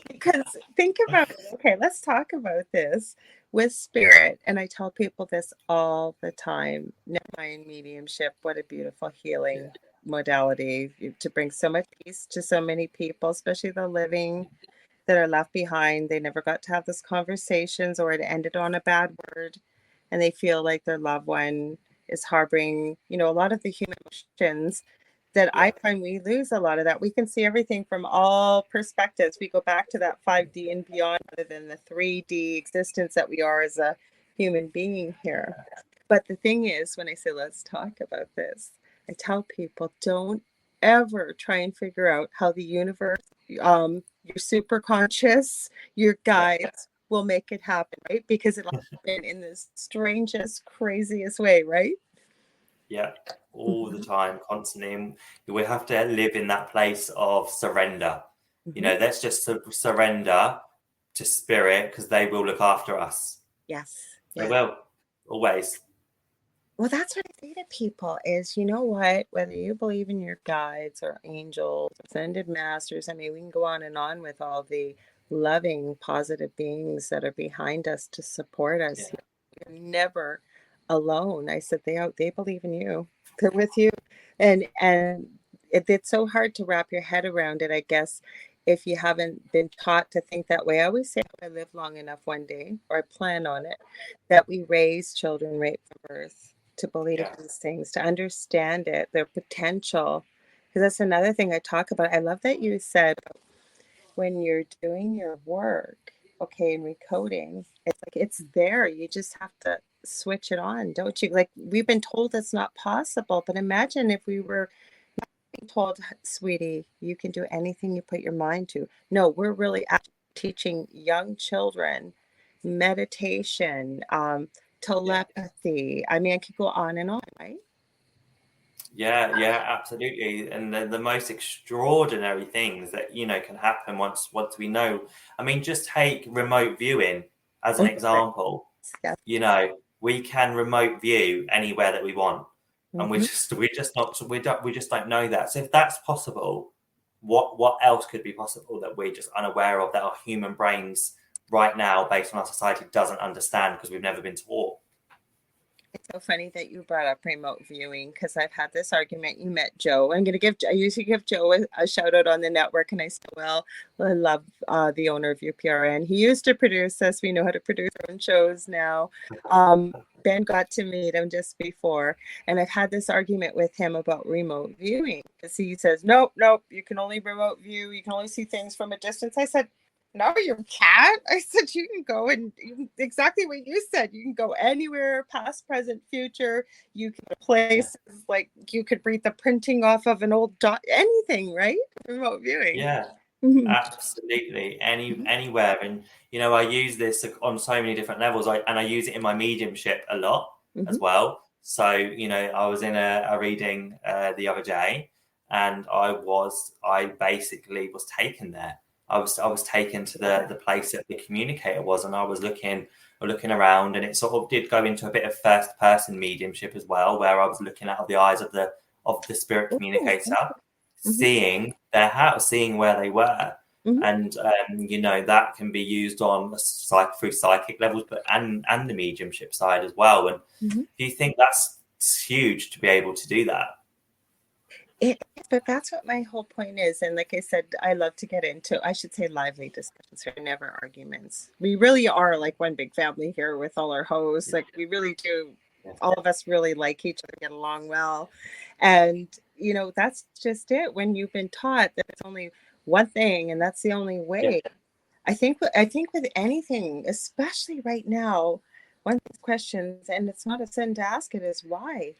because think about it. Okay, let's talk about this with spirit. And I tell people this all the time. Never mind mediumship. What a beautiful healing modality to bring so much peace to so many people, especially the living that are left behind. They never got to have these conversations, or it ended on a bad word, and they feel like their loved one is harboring, a lot of the human emotions that I find we lose a lot of that. We can see everything from all perspectives. We go back to that 5D and beyond, rather than the 3D existence that we are as a human being here. But the thing is, when I say let's talk about this, I tell people don't ever try and figure out how the universe, your super conscious, your Yeah. guides will make it happen, right? Because it'll happen in the strangest, craziest way, right? Yeah, all the Mm-hmm. time, constantly. And we have to live in that place of surrender. Mm-hmm. Let's just surrender to spirit because they will look after us. Yes, They yes. will, always. Well, that's what I say to people is, you know what, whether you believe in your guides or angels, ascended masters, I mean, we can go on and on with all the loving, positive beings that are behind us to support Yeah, us. You're never alone. I said they believe in you. They're with you. And it's so hard to wrap your head around it, I guess, if you haven't been taught to think that way. I always say if I live long enough one day, or I plan on it, that we raise children right from birth to believe yeah, these things, to understand it, their potential. Because that's another thing I talk about. I love that you said when you're doing your work, okay, and recoding, it's like it's there. You just have to switch it on, don't you? Like we've been told it's not possible, but imagine if we were being told, sweetie, you can do anything you put your mind to. No, we're really actually teaching young children meditation, yeah. telepathy. I mean, I could go on, right? Yeah, yeah, absolutely. And the most extraordinary things that can happen once we know. I mean, just take remote viewing as an Oh, yes, example. yes. We can remote view anywhere that we want, and Mhm. we just don't know that. So if that's possible, what else could be possible that we're just unaware of, that our human brains right now, based on our society, doesn't understand because we've never been taught? It's so funny that you brought up remote viewing because I've had this argument. You met Joe. I usually give Joe a shout out on the network, and I said, well, I love the owner of UPRN. He used to produce us. We know how to produce our own shows now. Ben got to meet him just before, and I've had this argument with him about remote viewing because he says, nope, nope, you can only remote view. You can only see things from a distance. I said, no, you can't. I said, you can go and exactly what you said. You can go anywhere, past, present, future. You can go Yeah. places like you could read the printing off of an old dot, anything, right? Remote viewing. Yeah. Mm-hmm. Absolutely, anywhere. And I use this on so many different levels. I use it in my mediumship a lot Mm-hmm. as well. So I was in a reading the other day, and I basically was taken there. I was taken to the place that the communicator was, and I was looking around, and it sort of did go into a bit of first person mediumship as well, where I was looking out of the eyes of the spirit Ooh, communicator, mm-hmm. seeing their house, seeing where they were. Mm-hmm. And that can be used on through psychic levels, but and the mediumship side as well. And Mm-hmm. do you think that's huge to be able to do that? But that's what my whole point is. And like I said, I love to get into, I should say, lively discussions. They're never arguments. We really are like one big family here with all our hosts. Like we really do. Yeah, All of us really like each other, get along well. And, that's just it. When you've been taught that it's only one thing and that's the only yeah, way. I think with anything, especially right now, one of these questions, and it's not a sin to ask it, is why?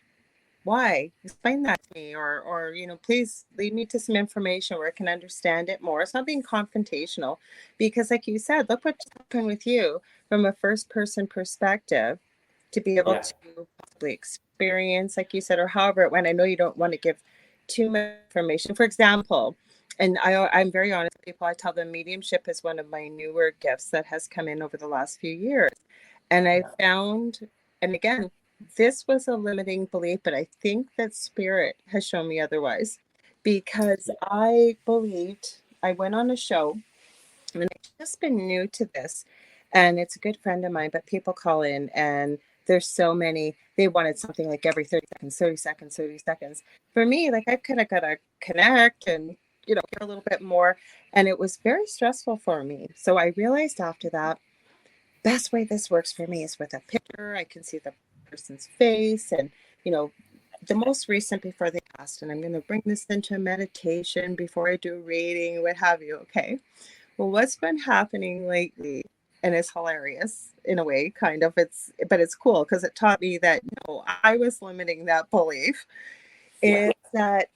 Why? Explain that to me, or please lead me to some information where I can understand it more. It's not being confrontational, because like you said, look what happened with you from a first person perspective, to be able yeah, to possibly experience, like you said, or however it went. I know you don't want to give too much information. For example, and I'm very honest with people. I tell them mediumship is one of my newer gifts that has come in over the last few years. And I found, and again, this was a limiting belief, but I think that spirit has shown me otherwise, because yeah, I believed, I went on a show, and I've just been new to this, and it's a good friend of mine, but people call in and there's so many, they wanted something like every 30 seconds, 30 seconds, 30 seconds. For me, like I kind of got to connect and, get a little bit more. And it was very stressful for me. So I realized after that, best way this works for me is with a picture. I can see the person's face and, you know, the most recent before they passed. And I'm going to bring this into a meditation before I do a reading, what have you. Okay. Well, what's been happening lately? and it's hilarious in a way, kind of. But it's cool because it taught me that no, I was limiting that belief. Yeah. Is that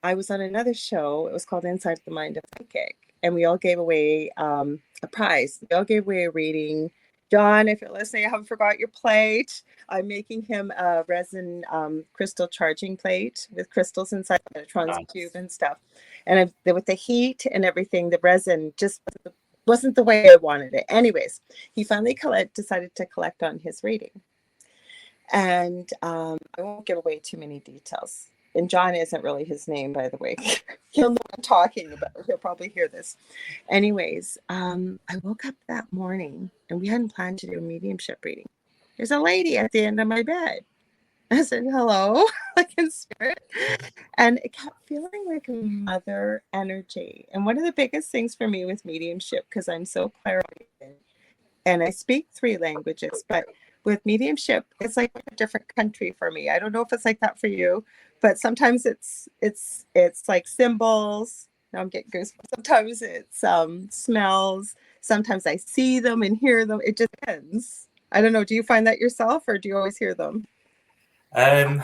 I was on another show. It was called Inside the Mind of Psychic, and we all gave away a prize. We all gave away a reading. John, if you're listening, I haven't forgot your plate. I'm making him a resin crystal charging plate with crystals inside, the electrons tube and stuff. And with the heat and everything, the resin just wasn't the way I wanted it. Anyways, he finally decided to collect on his reading. And I won't give away too many details. And John isn't really his name, by the way. He'll know what I'm talking about. He'll probably hear this. Anyways, I woke up that morning and we hadn't planned to do a mediumship reading. There's a lady at the end of my bed. I said, hello, like in spirit. And it kept feeling like a mother energy. And one of the biggest things for me with mediumship, because I'm so clairvoyant and I speak 3 languages, but with mediumship, it's like a different country for me. I don't know if it's like that for you, but sometimes it's like symbols. Now I'm getting goosebumps. Sometimes it's smells. Sometimes I see them and hear them. It just depends. I don't know. Do you find that yourself, or do you always hear them? Mine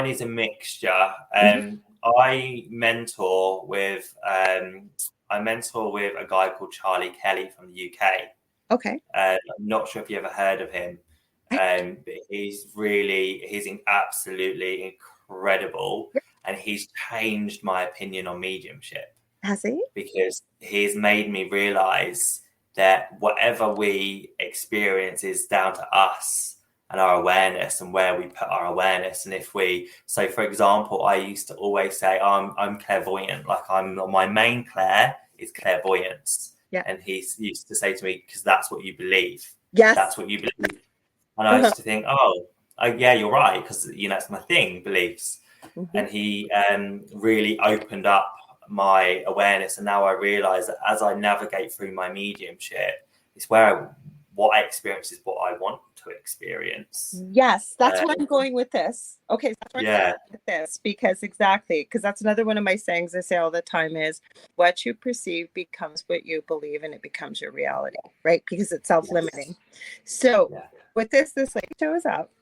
is a mixture. I mentor with a guy called Charlie Kelly from the UK. Okay. I'm not sure if you ever heard of him, but he's absolutely incredible, and he's changed my opinion on mediumship. Has he? Because he's made me realize that whatever we experience is down to us and our awareness and where we put our awareness. And so for example, I used to always say, I'm clairvoyant, like my main clair is clairvoyance. Yeah. And he used to say to me, because that's what you believe. Yes. That's what you believe. And I used to think, yeah, you're right, because that's my thing, beliefs. And he really opened up my awareness, and now I realize that as I navigate through my mediumship, it's what I experience is what I want to experience. Yes, that's where I'm going with this. Okay, so that's where I'm going with this, because that's another one of my sayings I say all the time is what you perceive becomes what you believe, and it becomes your reality, right? Because it's self-limiting. So with this lady shows up,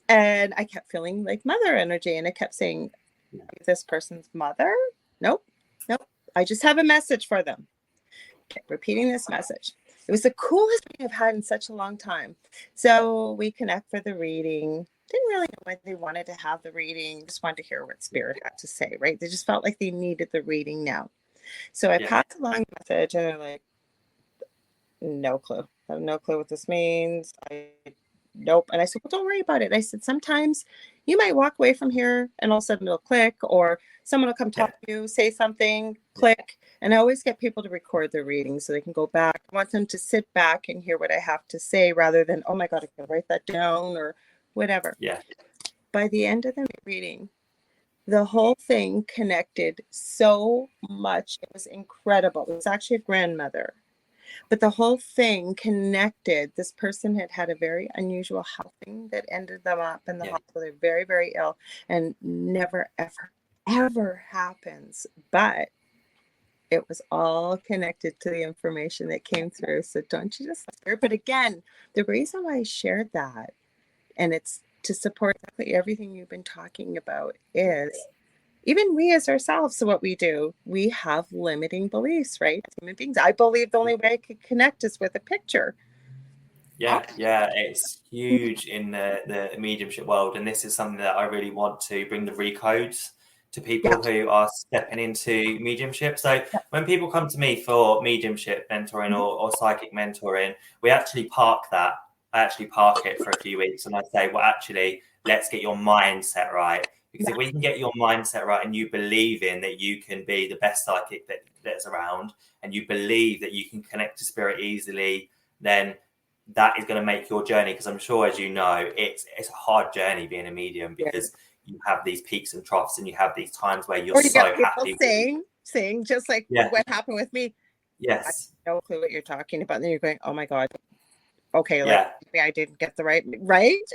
and I kept feeling like mother energy, and I kept saying, this person's mother? Nope. I just have a message for them. Kept repeating this message. It was the coolest reading I've had in such a long time. So we connect for the reading. Didn't really know why they wanted to have the reading. Just wanted to hear what spirit had to say, right? They just felt like they needed the reading now. So I passed along the message, and they're like, no clue. I have no clue what this means. Nope. And I said, well, don't worry about it. I said, sometimes you might walk away from here and all of a sudden it'll click, or someone will come talk to you, say something, click. And I always get people to record their readings so they can go back. I want them to sit back and hear what I have to say rather than, oh my God, I can write that down or whatever. Yeah. By the end of the reading, the whole thing connected so much. It was incredible. It was actually a grandmother. But the whole thing connected. This person had a very unusual health thing that ended them up in the hospital. They're very, very ill, and never, ever happens. But it was all connected to the information that came through. So don't you just hear? But again, the reason why I shared that, and it's to support exactly everything you've been talking about, is even we as ourselves, so what we do, we have limiting beliefs, right? As human beings, I believe the only way I could connect is with a picture. Yeah, it's huge in the mediumship world, and this is something that I really want to bring the recodes to people who are stepping into mediumship. So when people come to me for mediumship mentoring or psychic mentoring, we actually park that. I actually park it for a few weeks, and I say, well, actually, let's get your mindset right. Because if we can get your mindset right, and you believe in that you can be the best psychic that's around, and you believe that you can connect to spirit easily, then that is going to make your journey. Because I'm sure, as you know, it's a hard journey being a medium, because you have these peaks and troughs, and you have these times where you're so happy. Saying just like what happened with me. Yes. I have no clue what you're talking about. And then you're going, oh my God. Okay, maybe I didn't get the right,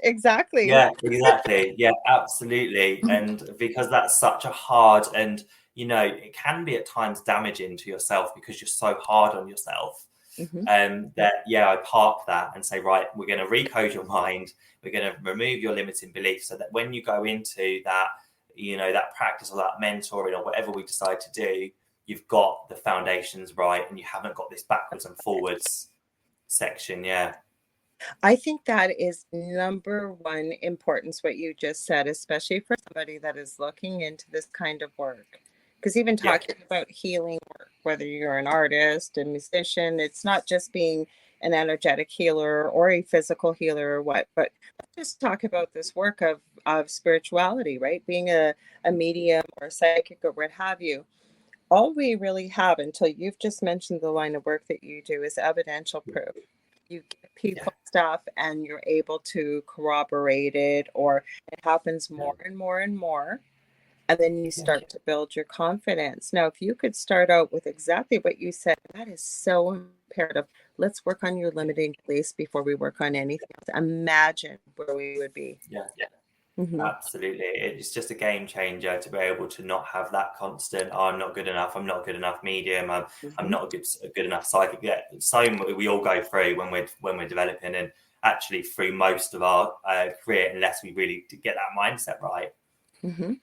exactly. Yeah, exactly. Yeah, absolutely. And because that's such a hard, and it can be at times damaging to yourself because you're so hard on yourself. Mm-hmm. I park that and say, right, we're going to recode your mind. We're going to remove your limiting beliefs so that when you go into that, that practice or that mentoring or whatever we decide to do, you've got the foundations right and you haven't got this backwards and forwards section. Yeah. I think that is number one importance, what you just said, especially for somebody that is looking into this kind of work. Because even talking about healing work, whether you're an artist, a musician, it's not just being an energetic healer or a physical healer or what, but let's just talk about this work of spirituality, right? Being a medium or a psychic or what have you. All we really have until you've just mentioned the line of work that you do is evidential proof. You give people stuff and you're able to corroborate it, or it happens more and more and more. And then you start to build your confidence. Now, if you could start out with exactly what you said, that is so imperative. Let's work on your limiting beliefs before we work on anything else. Imagine where we would be. Yeah. Mm-hmm. Absolutely. It's just a game changer to be able to not have that constant, oh, I'm not good enough medium, I'm not a good enough psychic. Yeah, so we all go through when we're developing, and actually through most of our career, unless we really get that mindset right. Mm-hmm.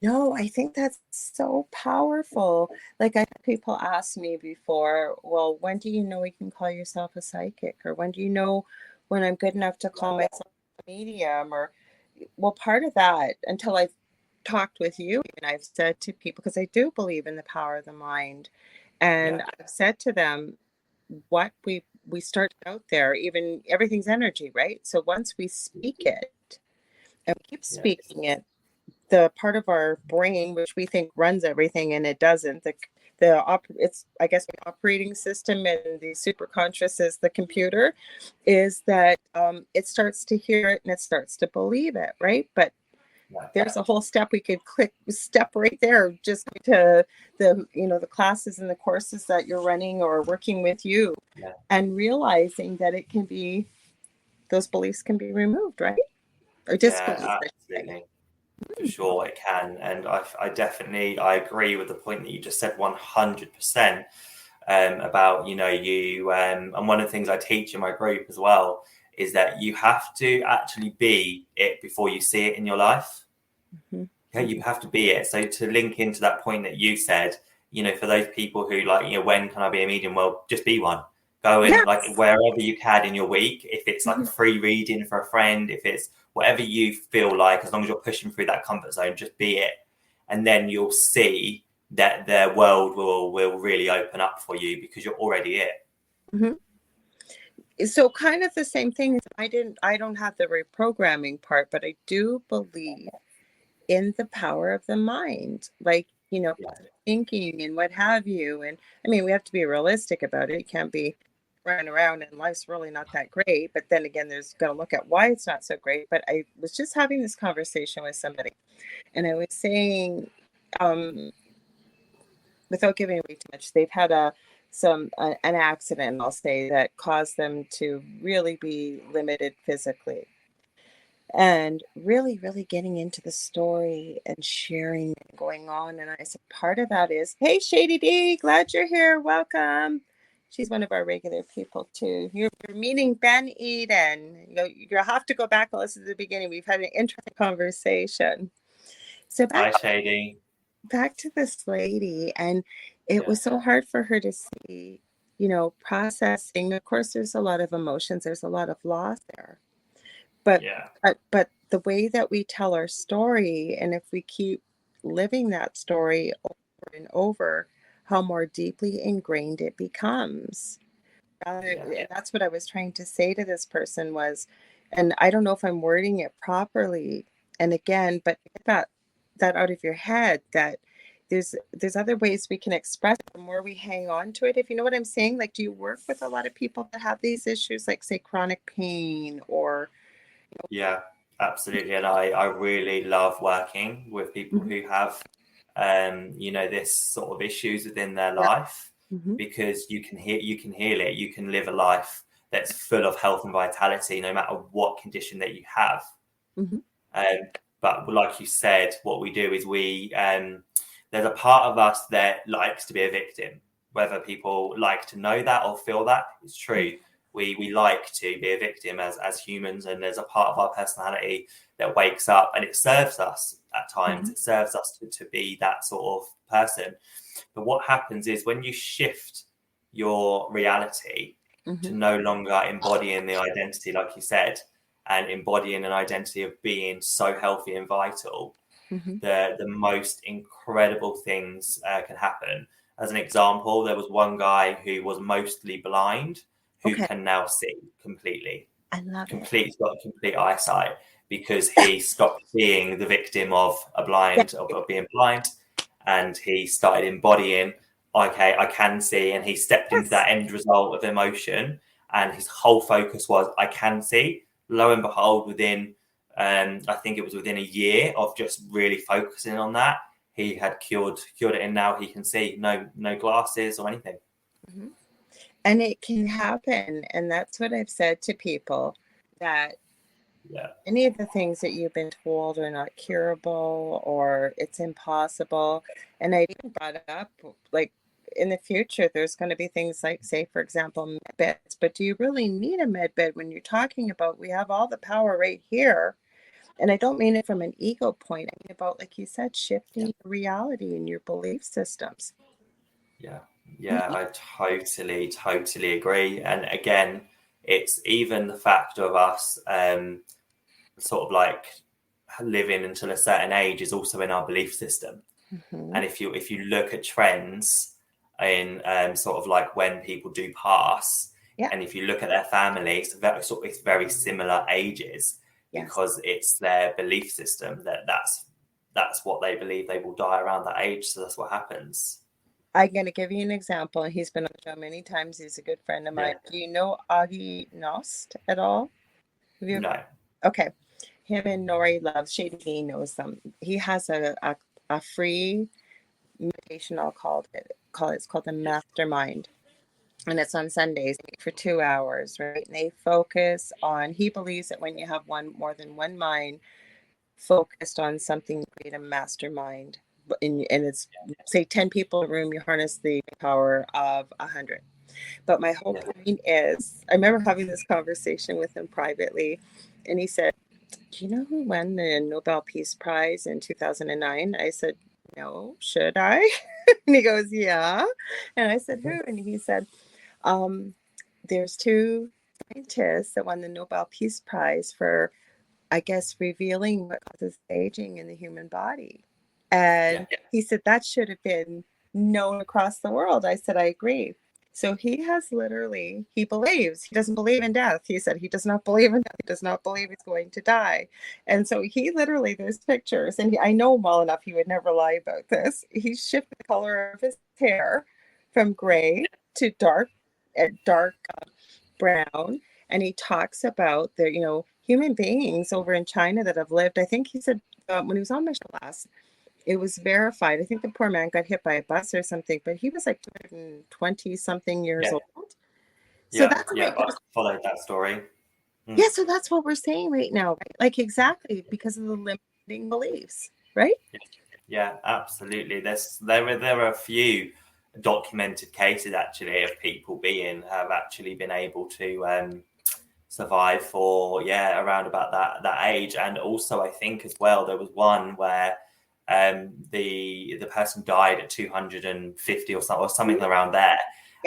No, I think that's so powerful. Like, I had people ask me before, well, when do you know you can call yourself a psychic? Or when do you know when I'm good enough to call myself a medium? Or, well, part of that, until I've talked with you, and I've said to people, because I do believe in the power of the mind, and I've said to them, what we start out there, even everything's energy, right? So once we speak it and we keep speaking it, the part of our brain which we think runs everything, and it doesn't. It's, I guess, the operating system, and the superconscious is the computer, is that it starts to hear it and it starts to believe it, right? But there's a whole step we could step right there, just to the classes and the courses that you're running or working with you, and realizing that it can be, those beliefs can be removed, right? Or disbeliefs. Absolutely. For sure it can. And I agree with the point that you just said 100% about, and one of the things I teach in my group as well is that you have to actually be it before you see it in your life. Mm-hmm. Okay, you have to be it. So to link into that point that you said, for those people who when can I be a medium? Well, just be one. Go in, like wherever you can in your week. If it's like a free reading for a friend, if it's whatever you feel like, as long as you're pushing through that comfort zone, just be it. And then you'll see that their world will really open up for you because you're already it. Mm-hmm. So kind of the same thing. I don't have the reprogramming part, but I do believe in the power of the mind, like, thinking and what have you. And I mean, we have to be realistic about it. You can't be running around and life's really not that great. But then again, there's got to look at why it's not so great. But I was just having this conversation with somebody, and I was saying, without giving away too much, they've had an accident, I'll say, that caused them to really be limited physically. And really, really getting into the story and sharing and going on. And I said, part of that is, hey, Shady D, glad you're here. Welcome. She's one of our regular people too. You're meeting Ben Eden. You'll have to go back and listen to the beginning. We've had an interesting conversation. So hi, Shady. Back to this lady, and it was so hard for her to see, processing. Of course, there's a lot of emotions. There's a lot of loss there. But the way that we tell our story, and if we keep living that story over and over, how more deeply ingrained it becomes. And that's what I was trying to say to this person was, and I don't know if I'm wording it properly. And again, but get that out of your head, that there's other ways we can express it. The more we hang on to it, if you know what I'm saying. Like, do you work with a lot of people that have these issues, like say chronic pain or? Yeah, absolutely. And I really love working with people who have, this sort of issues within their life, because you can heal it. You can live a life that's full of health and vitality, no matter what condition that you have. But like you said, what we do is we there's a part of us that likes to be a victim. Whether people like to know that or feel that, it's true. We like to be a victim as humans, and there's a part of our personality that wakes up, and it serves us at times. It serves us to be that sort of person. But what happens is when you shift your reality to no longer embodying the identity, like you said, and embodying an identity of being so healthy and vital, the most incredible things can happen. As an example, there was one guy who was mostly blind who can now see completely. I love He's got complete eyesight because he stopped being the victim of being blind, and he started embodying, okay, I can see, and he stepped into that end result of emotion, and his whole focus was, I can see. Lo and behold, within I think it was within a year of just really focusing on that, he had cured it, and now he can see, no glasses or anything. And it can happen, and that's what I've said to people, that any of the things that you've been told are not curable or it's impossible. And I even brought up, like, in the future, there's going to be things like, say, for example, med beds. But do you really need a med bed when you're talking about, we have all the power right here? And I don't mean it from an ego point. I mean about, like you said, shifting your reality and your belief systems. Yeah, I totally agree. And again, it's even the fact of us sort of like living until a certain age is also in our belief system. And if you look at trends in sort of like when people do pass, and if you look at their families, it's very similar ages, because it's their belief system that's what they believe they will die around that age. So that's what happens. I'm going to give you an example. He's been on the show many times. He's a good friend of mine. Do you know Augie Nost at all? No. Okay. Him and Nori Love, Shady B knows them. He has a free meditation, it's called the Mastermind. And it's on Sundays for 2 hours, right? And they focus on, he believes that when you have more than one mind focused on something, create a mastermind. And it's, say, 10 people in a room, you harness the power of 100. But my whole point is, I remember having this conversation with him privately, and he said, do you know who won the Nobel Peace Prize in 2009? I said, no, should I? And he goes, yeah. And I said, who? And he said, there's two scientists that won the Nobel Peace Prize for, I guess, revealing what causes aging in the human body. And he said that should have been known across the world. I said, I agree. So he believes, he doesn't believe in death. He said he does not believe in death. He does not believe he's going to die. And so there's pictures, and I know him well enough, he would never lie about this. He shifted the color of his hair from gray to dark brown. And he talks about the, human beings over in China that have lived, I think he said, when he was on my show last, it was verified. I think the poor man got hit by a bus or something, but he was like 220 something years old. So I followed that story. Yeah, so that's what we're saying right now, right? Like, exactly, because of the limiting beliefs, right? Yeah, absolutely. There are a few documented cases actually of people have actually been able to survive for around about that age. And also I think as well there was one where the person died at 250 or something around there,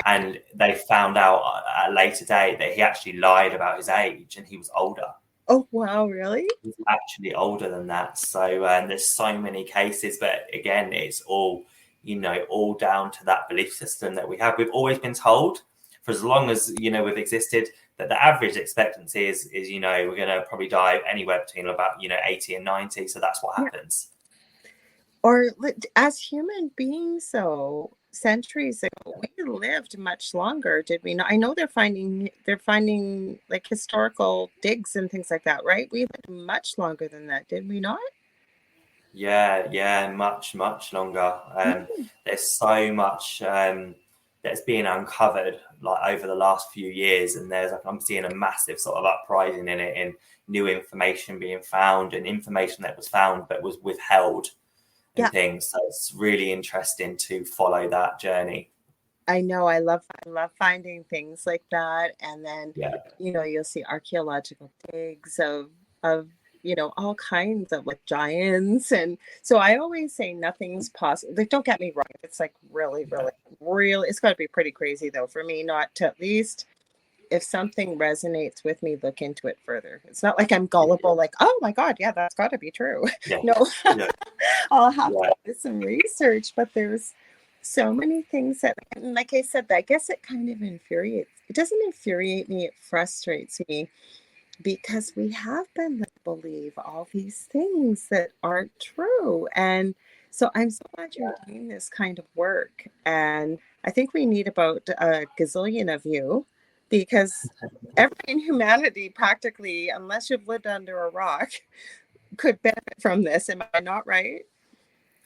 and they found out at a later date that he actually lied about his age and he was older. Oh wow, really? He's actually older than that. So there's so many cases, but again, it's all down to that belief system that we have. We've always been told, for as long as we've existed, that the average expectancy is we're going to probably die anywhere between about 80 and 90. So that's what happens. Or as human beings, so centuries ago, we lived much longer, did we not? I know they're finding like historical digs and things like that, right? We lived much longer than that, did we not? Yeah, much longer. There's so much that's being uncovered like over the last few years, and I'm seeing a massive sort of uprising in it, in new information being found, and information that was found but was withheld and things. So it's really interesting to follow that journey. I know. I love finding things like that, and then you'll see archaeological digs of all kinds of like giants, and so I always say nothing's possible. Like, don't get me wrong, it's like really, really, really. It's got to be pretty crazy though for me not to at least, if something resonates with me, look into it further. It's not like I'm gullible, like, oh my God, yeah, that's got to be true. No, I'll have to do some research, but there's so many things that, like I said, I guess it kind of infuriates. It doesn't infuriate me, it frustrates me, because we have been led to believe all these things that aren't true. And so I'm so glad you're doing this kind of work. And I think we need about a gazillion of you, because everyone in humanity, practically, unless you've lived under a rock, could benefit from this. Am I not right?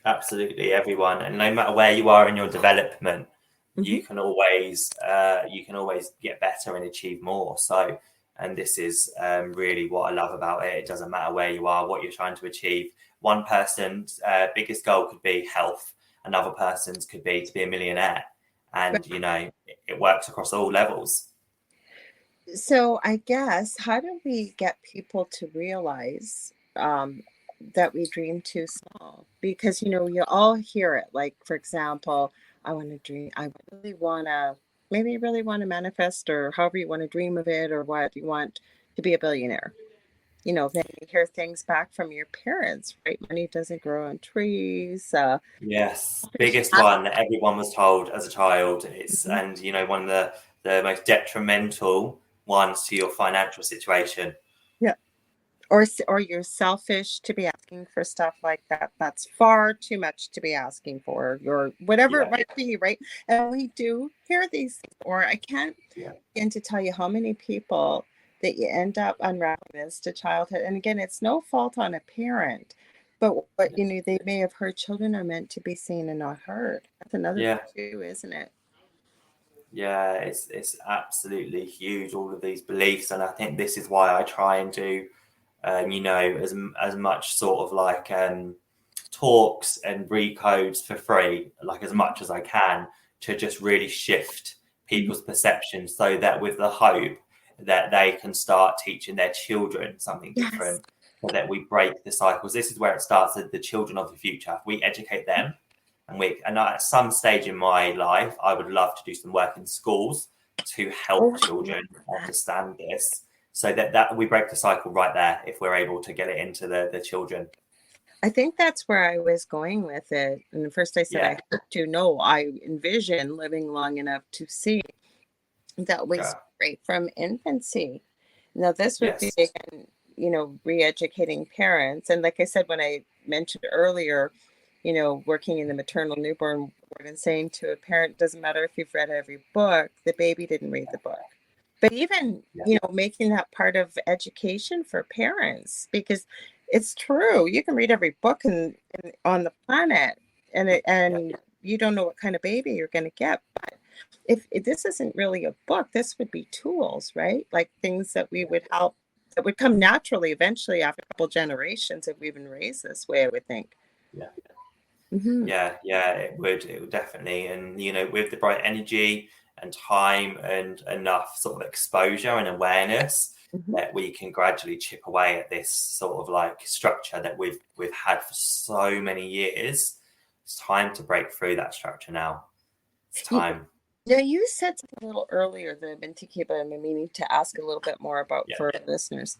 Absolutely, everyone, and no matter where you are in your development, you can always get better and achieve more. So, and this is really what I love about it. It doesn't matter where you are, what you're trying to achieve. One person's biggest goal could be health, another person's could be to be a millionaire, and it works across all levels. So I guess, how do we get people to realize that we dream too small? Because, you all hear it. Like, for example, I want to dream, I really want to, maybe you really want to manifest, or however you want to dream of it, or what you want to be a billionaire. Then you hear things back from your parents, right? Money doesn't grow on trees. Yes, biggest one that everyone was told as a child. It's and one of the most detrimental ones to your financial situation. Yeah. Or you're selfish to be asking for stuff like that. That's far too much to be asking for, or whatever it might be, right? And we do hear these things, or I can't begin to tell you how many people that you end up unraveling this to childhood. And again, it's no fault on a parent, but what they may have heard, children are meant to be seen and not heard. That's another thing too, isn't it? Yeah, it's absolutely huge, all of these beliefs, and I think this is why I try and do as much sort of like talks and recodes for free, like as much as I can, to just really shift people's perceptions, so that with the hope that they can start teaching their children something different, so that we break the cycles. This is where it starts, the children of the future. We educate them, and at some stage in my life, I would love to do some work in schools to help children understand this, so that we break the cycle right there, if we're able to get it into the children. I think that's where I was going with it. And first I said, I hope to know, I envision living long enough to see that we start from infancy. Now, this would be, again, re-educating parents. And like I said, when I mentioned earlier, working in the maternal newborn ward and saying to a parent, doesn't matter if you've read every book, the baby didn't read the book. But even, making that part of education for parents, because it's true, you can read every book on the planet, and you don't know what kind of baby you're going to get. But if this isn't really a book, this would be tools, right? Like things that we would help, that would come naturally eventually after a couple generations if we've been raised this way, I would think. It would definitely. And with the bright energy and time and enough sort of exposure and awareness, that we can gradually chip away at this sort of like structure that we've had for so many years. It's time to break through that structure now. It's time. Now, you said something a little earlier that I've been thinking about and I'm meaning to ask a little bit more about for our listeners.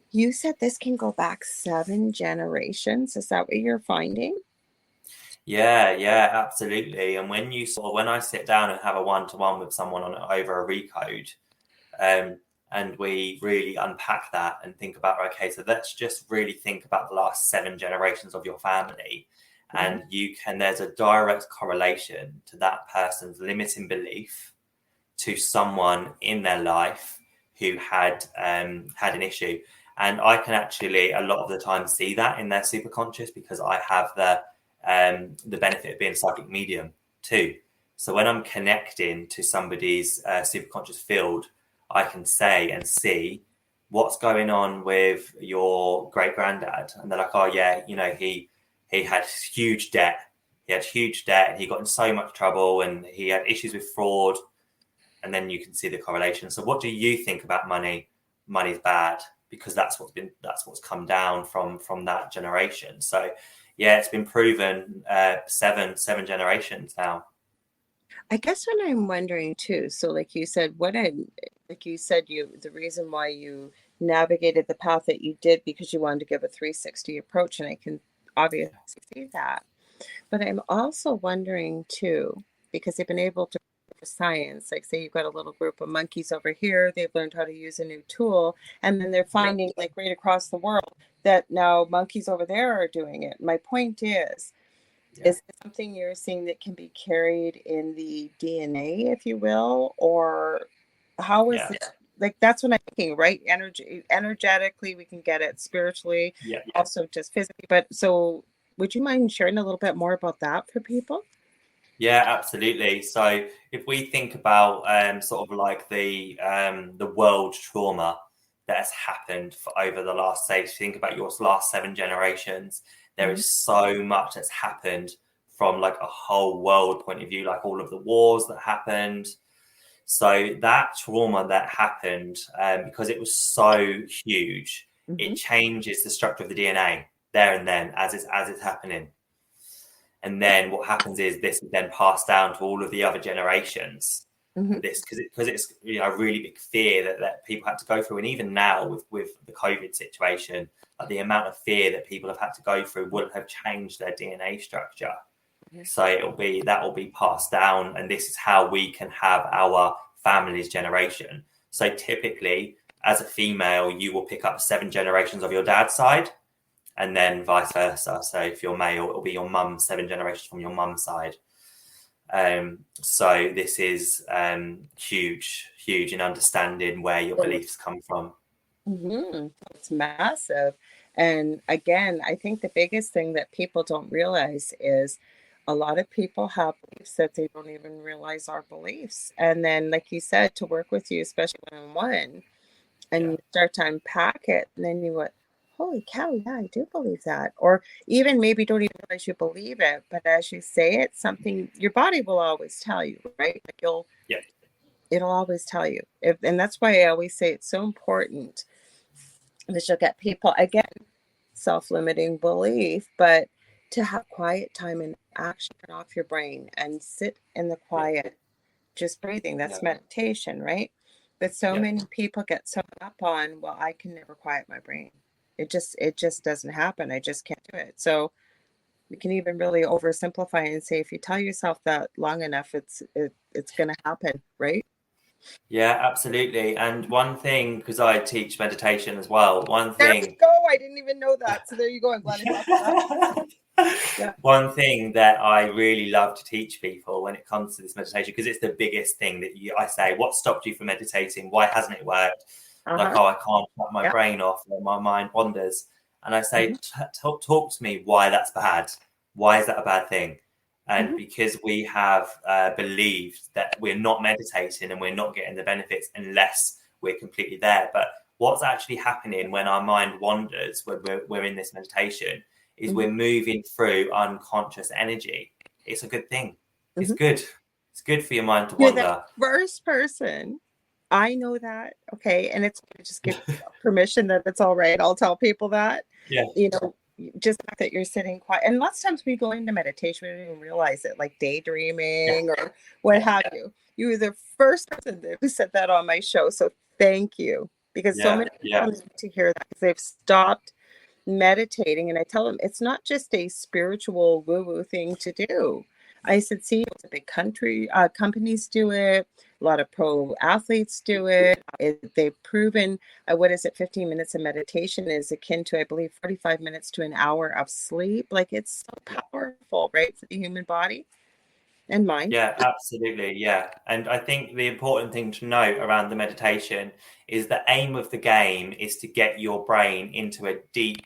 You said this can go back 7 generations. Is that what you're finding? Yeah, absolutely. And when I sit down and have a one-to-one with someone over a recode, and we really unpack that and think about, okay, so let's just really think about the last 7 generations of your family. And there's a direct correlation to that person's limiting belief to someone in their life who had an issue. And I can actually a lot of the time see that in their superconscious, because I have the benefit of being a psychic medium too. So when I'm connecting to somebody's superconscious field, I can say and see what's going on with your great granddad, and they're like, oh yeah, he he had huge debt. And he got in so much trouble, and he had issues with fraud. And then you can see the correlation. So what do you think about money? Money's bad, because that's what's come down from that generation. So yeah, it's been proven seven generations now. I guess what I'm wondering too, so like you said, the reason why you navigated the path that you did because you wanted to give a 360 approach, and I can obviously see that. But I'm also wondering too, because they've been able to prove science, like say you've got a little group of monkeys over here, they've learned how to use a new tool, and then they're finding like right across the world that now monkeys over there are doing it. My point is it something you're seeing that can be carried in the DNA, if you will, or how is it? Like that's what I'm thinking, right? Energetically, we can get it spiritually, also just physically. But so, would you mind sharing a little bit more about that for people? Yeah, absolutely. So if we think about sort of like the world trauma that has happened for over the last, say, if you think about your last 7 generations, there is so much that's happened from like a whole world point of view, like all of the wars that happened. So that trauma that happened, because it was so huge, it changes the structure of the DNA there and then as it's happening. And then what happens is this is then passed down to all of the other generations. This because it's a really big fear that people had to go through, and even now with the COVID situation, like the amount of fear that people have had to go through wouldn't have changed their DNA structure. So that will be passed down, and this is how we can have our family's generation. So typically, as a female, you will pick up 7 generations of your dad's side, and then vice versa. So if you're male, it'll be your mum's 7 generations from your mum's side. So this is huge in understanding where your beliefs come from. It's massive. And again, I think the biggest thing that people don't realize is a lot of people have beliefs that they don't even realize are beliefs. And then, like you said, to work with you, especially one-on-one, and you start to unpack it, and then you went, holy cow, yeah, I do believe that. Or even maybe don't even realize you believe it, but as you say it, something your body will always tell you, right? Like it'll always tell you. And that's why I always say it's so important that you'll get people, again, self-limiting belief, but to have quiet time and actually turn off your brain and sit in the quiet, just breathing. That's meditation, right? But so many people get so up on, well, I can never quiet my brain. It just doesn't happen. I just can't do it. So we can even really oversimplify and say if you tell yourself that long enough, it's going to happen, right? Yeah, absolutely. And one thing, because I teach meditation as well, There we go. I didn't even know that. So there you go. I'm glad I brought that up. One thing that I really love to teach people when it comes to this meditation, because it's the biggest thing that I say, what stopped you from meditating? Why hasn't it worked? Like, I can't shut my brain off, or my mind wanders. And I say, talk to me why that's bad. Why is that a bad thing? And because we have believed that we're not meditating and we're not getting the benefits unless we're completely there. But what's actually happening when our mind wanders, when we're in this meditation, is we're moving through unconscious energy. It's a good thing. It's good. It's good for your mind to wander. You're the first person. I know that. Okay. And it's just give permission that it's all right. I'll tell people that. Just the fact that you're sitting quiet. And lots of times we go into meditation, we don't even realize it, like daydreaming or what have you. You were the first person who said that on my show. So thank you. Because so many people need to hear that because they've stopped meditating. And I tell them it's not just a spiritual woo-woo thing to do. I said, see, big companies do it. A lot of pro athletes do it. They've proven, 15 minutes of meditation is akin to, I believe, 45 minutes to an hour of sleep. Like it's so powerful, right, for the human body and mind. Yeah, absolutely. Yeah. And I think the important thing to note around the meditation is the aim of the game is to get your brain into a deep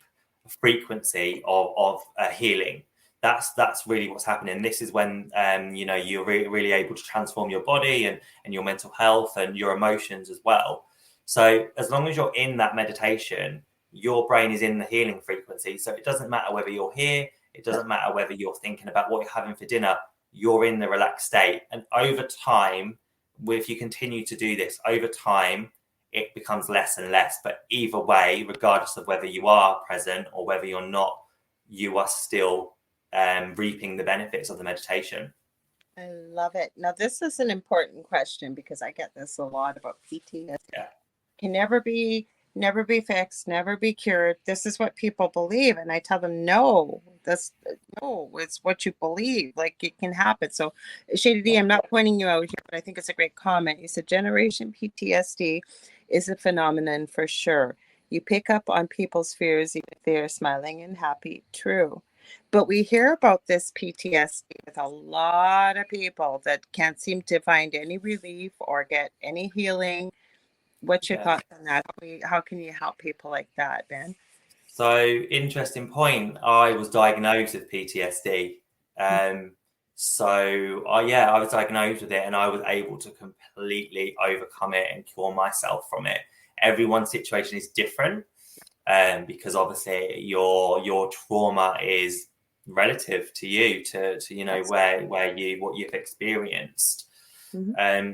frequency of healing. That's really what's happening. This is when you're really able to transform your body and your mental health and your emotions as well. So as long as you're in that meditation, your brain is in the healing frequency. So it doesn't matter whether you're here It doesn't matter whether you're thinking about what you're having for dinner, you're in the relaxed state. And over time, if you continue to do this, over time, it becomes less and less. But either way, regardless of whether you are present or whether you're not, you are still reaping the benefits of the meditation. I love it. Now, this is an important question because I get this a lot about PTSD. Yeah. Can never be fixed, never be cured. This is what people believe. And I tell them, no, it's what you believe. Like, it can happen. So Shady D, I'm not pointing you out here, but I think it's a great comment. You said generation PTSD is a phenomenon for sure. You pick up on people's fears even if they are smiling and happy. True. But we hear about this PTSD with a lot of people that can't seem to find any relief or get any healing. What's your thoughts on that? How can you help people like that, Ben? So, interesting point. I was diagnosed with PTSD. I was diagnosed with it, and I was able to completely overcome it and cure myself from it. Everyone's situation is different, because obviously your trauma is relative to you, to what you've experienced.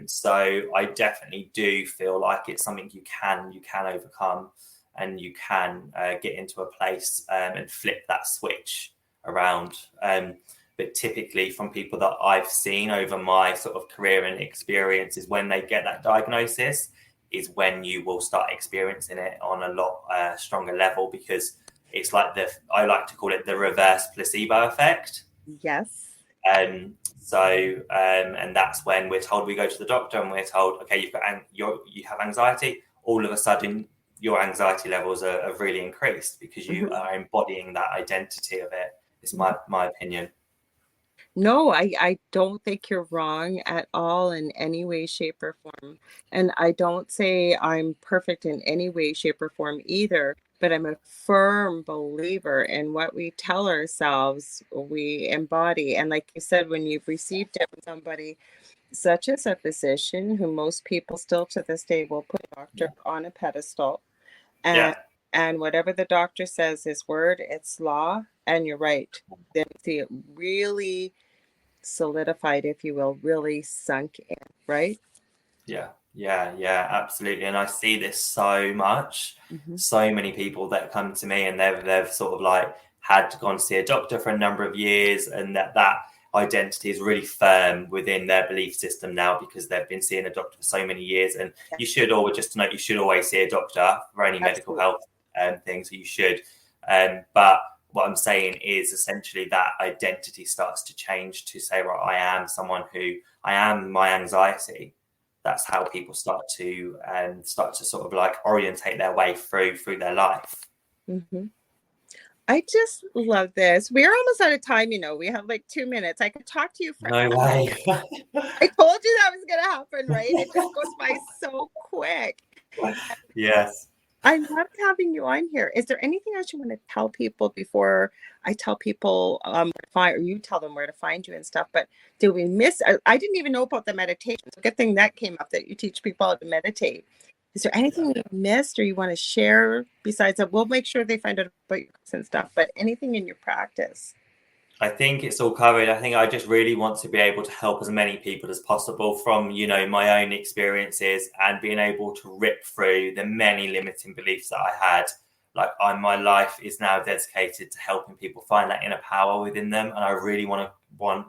So I definitely do feel like it's something you can overcome, and you can get into a place and flip that switch around. But typically from people that I've seen over my sort of career and experience is when they get that diagnosis is when you will start experiencing it on a lot stronger level, because it's like I like to call it the reverse placebo effect. Yes. And that's when we're told, we go to the doctor and we're told, okay, you have anxiety. All of a sudden, your anxiety levels are really increased because you are embodying that identity of it. It's my opinion. No, I don't think you're wrong at all in any way, shape, or form. And I don't say I'm perfect in any way, shape, or form either, but I'm a firm believer in what we tell ourselves, we embody. And like you said, when you've received it from somebody such as a physician, who most people still to this day will put a doctor on a pedestal, and whatever the doctor says is word, it's law, and you're right. Then see it really solidified, if you will, really sunk in, right? Yeah, absolutely. And I see this so much. So many people that come to me and they've sort of like had gone to see a doctor for a number of years, and that identity is really firm within their belief system now because they've been seeing a doctor for so many years. And you should always see a doctor for any medical health thing. So you should. But what I'm saying is essentially that identity starts to change to say, right, I am my anxiety. That's how people start to sort of like orientate their way through their life. I just love this. We're almost out of time. We have like 2 minutes. I could talk to you for no way. I told you that was going to happen, right? It just goes by so quick. Yes. I loved having you on here. Is there anything else you want to tell people before I tell people where to find, or you tell them where to find you and stuff? But did we miss? I didn't even know about the meditation. So good thing that came up, that you teach people how to meditate. Is there anything we missed or you want to share besides that? We'll make sure they find out about your books and stuff, but anything in your practice? I think it's all covered. I think I just really want to be able to help as many people as possible from, my own experiences, and being able to rip through the many limiting beliefs that I had. Like my life is now dedicated to helping people find that inner power within them. And I really want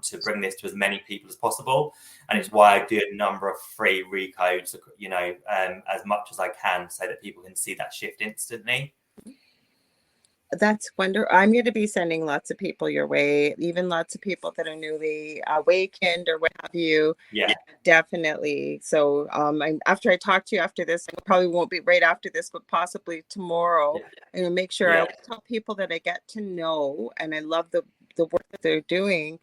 to bring this to as many people as possible. And it's why I do a number of free recodes, as much as I can, so that people can see that shift instantly. That's wonderful. I'm going to be sending lots of people your way, even lots of people that are newly awakened or what have you. Yeah, definitely. So after I talk to you after this, I probably won't be right after this, but possibly tomorrow. And I'll make sure I tell people that I get to know, and I love the work that they're doing.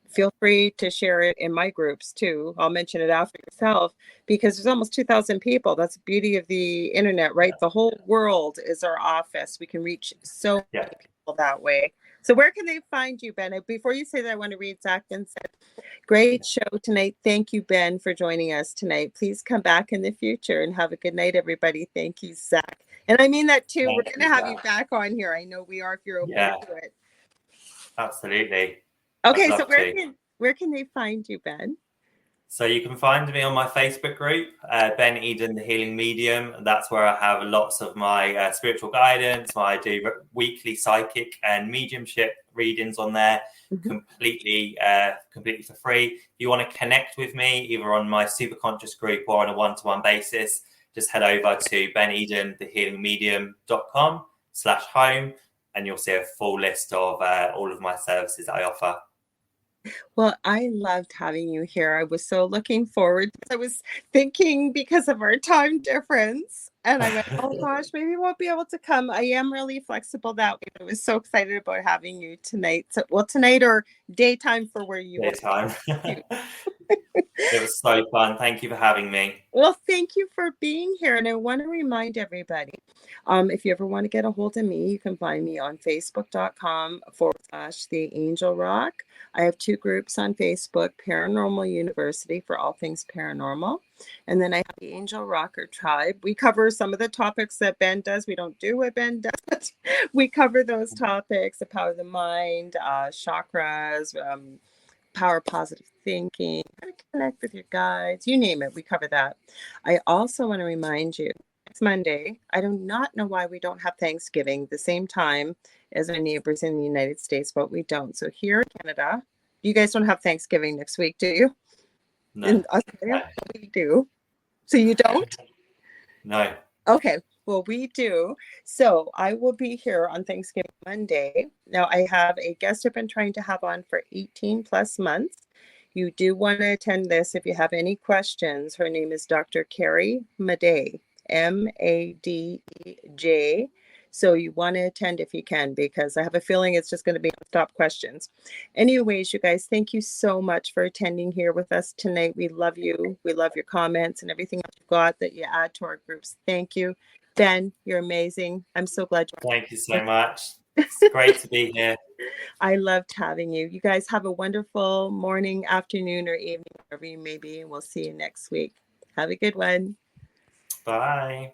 Feel free to share it in my groups too. I'll mention it after yourself, because there's almost 2,000 people. That's the beauty of the internet, right? The whole world is our office. We can reach so many people that way. So where can they find you, Ben? Before you say that, I want to read Zach and said, great show tonight. Thank you, Ben, for joining us tonight. Please come back in the future, and have a good night, everybody. Thank you, Zach. And I mean that too. We're going to have you back on here. I know we are, if you're open to it. Absolutely. I'd Okay, so love to. where can they find you, Ben? So you can find me on my Facebook group, Ben Eden, the Healing Medium. That's where I have lots of my spiritual guidance. I do weekly psychic and mediumship readings on there, Mhm. completely for free. If you want to connect with me, either on my super conscious group or on a one-to-one basis, just head over to benedenthehealingmedium.com/home, and you'll see a full list of all of my services that I offer. Well, I loved having you here. I was so looking forward. I was thinking because of our time difference. And I went, oh gosh, maybe we won't be able to come. I am really flexible that way. I was so excited about having you tonight. So, well, tonight or daytime for where you Anytime. are. It was so fun. Thank you for having me. Well, thank you for being here. And I want to remind everybody, if you ever want to get a hold of me, you can find me on facebook.com/The Angel Rock. I have 2 groups on Facebook, Paranormal University for all things paranormal. And then I have the Angel Rocker Tribe. We cover some of the topics that Ben does. We don't do what Ben does, but we cover those topics, the power of the mind, chakras, power positive thinking, how to connect with your guides, you name it, we cover that. I also want to remind you, next Monday, I do not know why we don't have Thanksgiving the same time as our neighbors in the United States, but we don't. So here in Canada, you guys don't have Thanksgiving next week, do you? No. In Australia, we do. So you don't? No. Okay, well, we do. So I will be here on Thanksgiving Monday. Now, I have a guest I've been trying to have on for 18 plus months. You do want to attend this if you have any questions. Her name is Dr. Carrie Madej, Madej. So you want to attend if you can, because I have a feeling it's just going to be stop questions. Anyways, you guys, thank you so much for attending here with us tonight. We love you. We love your comments and everything else you've got that you add to our groups. Thank you. Ben, you're amazing. I'm so glad you're Thank you so here. much. It's great to be here. I loved having you. You guys have a wonderful morning, afternoon, or evening, wherever you may be. We'll see you next week. Have a good one. Bye.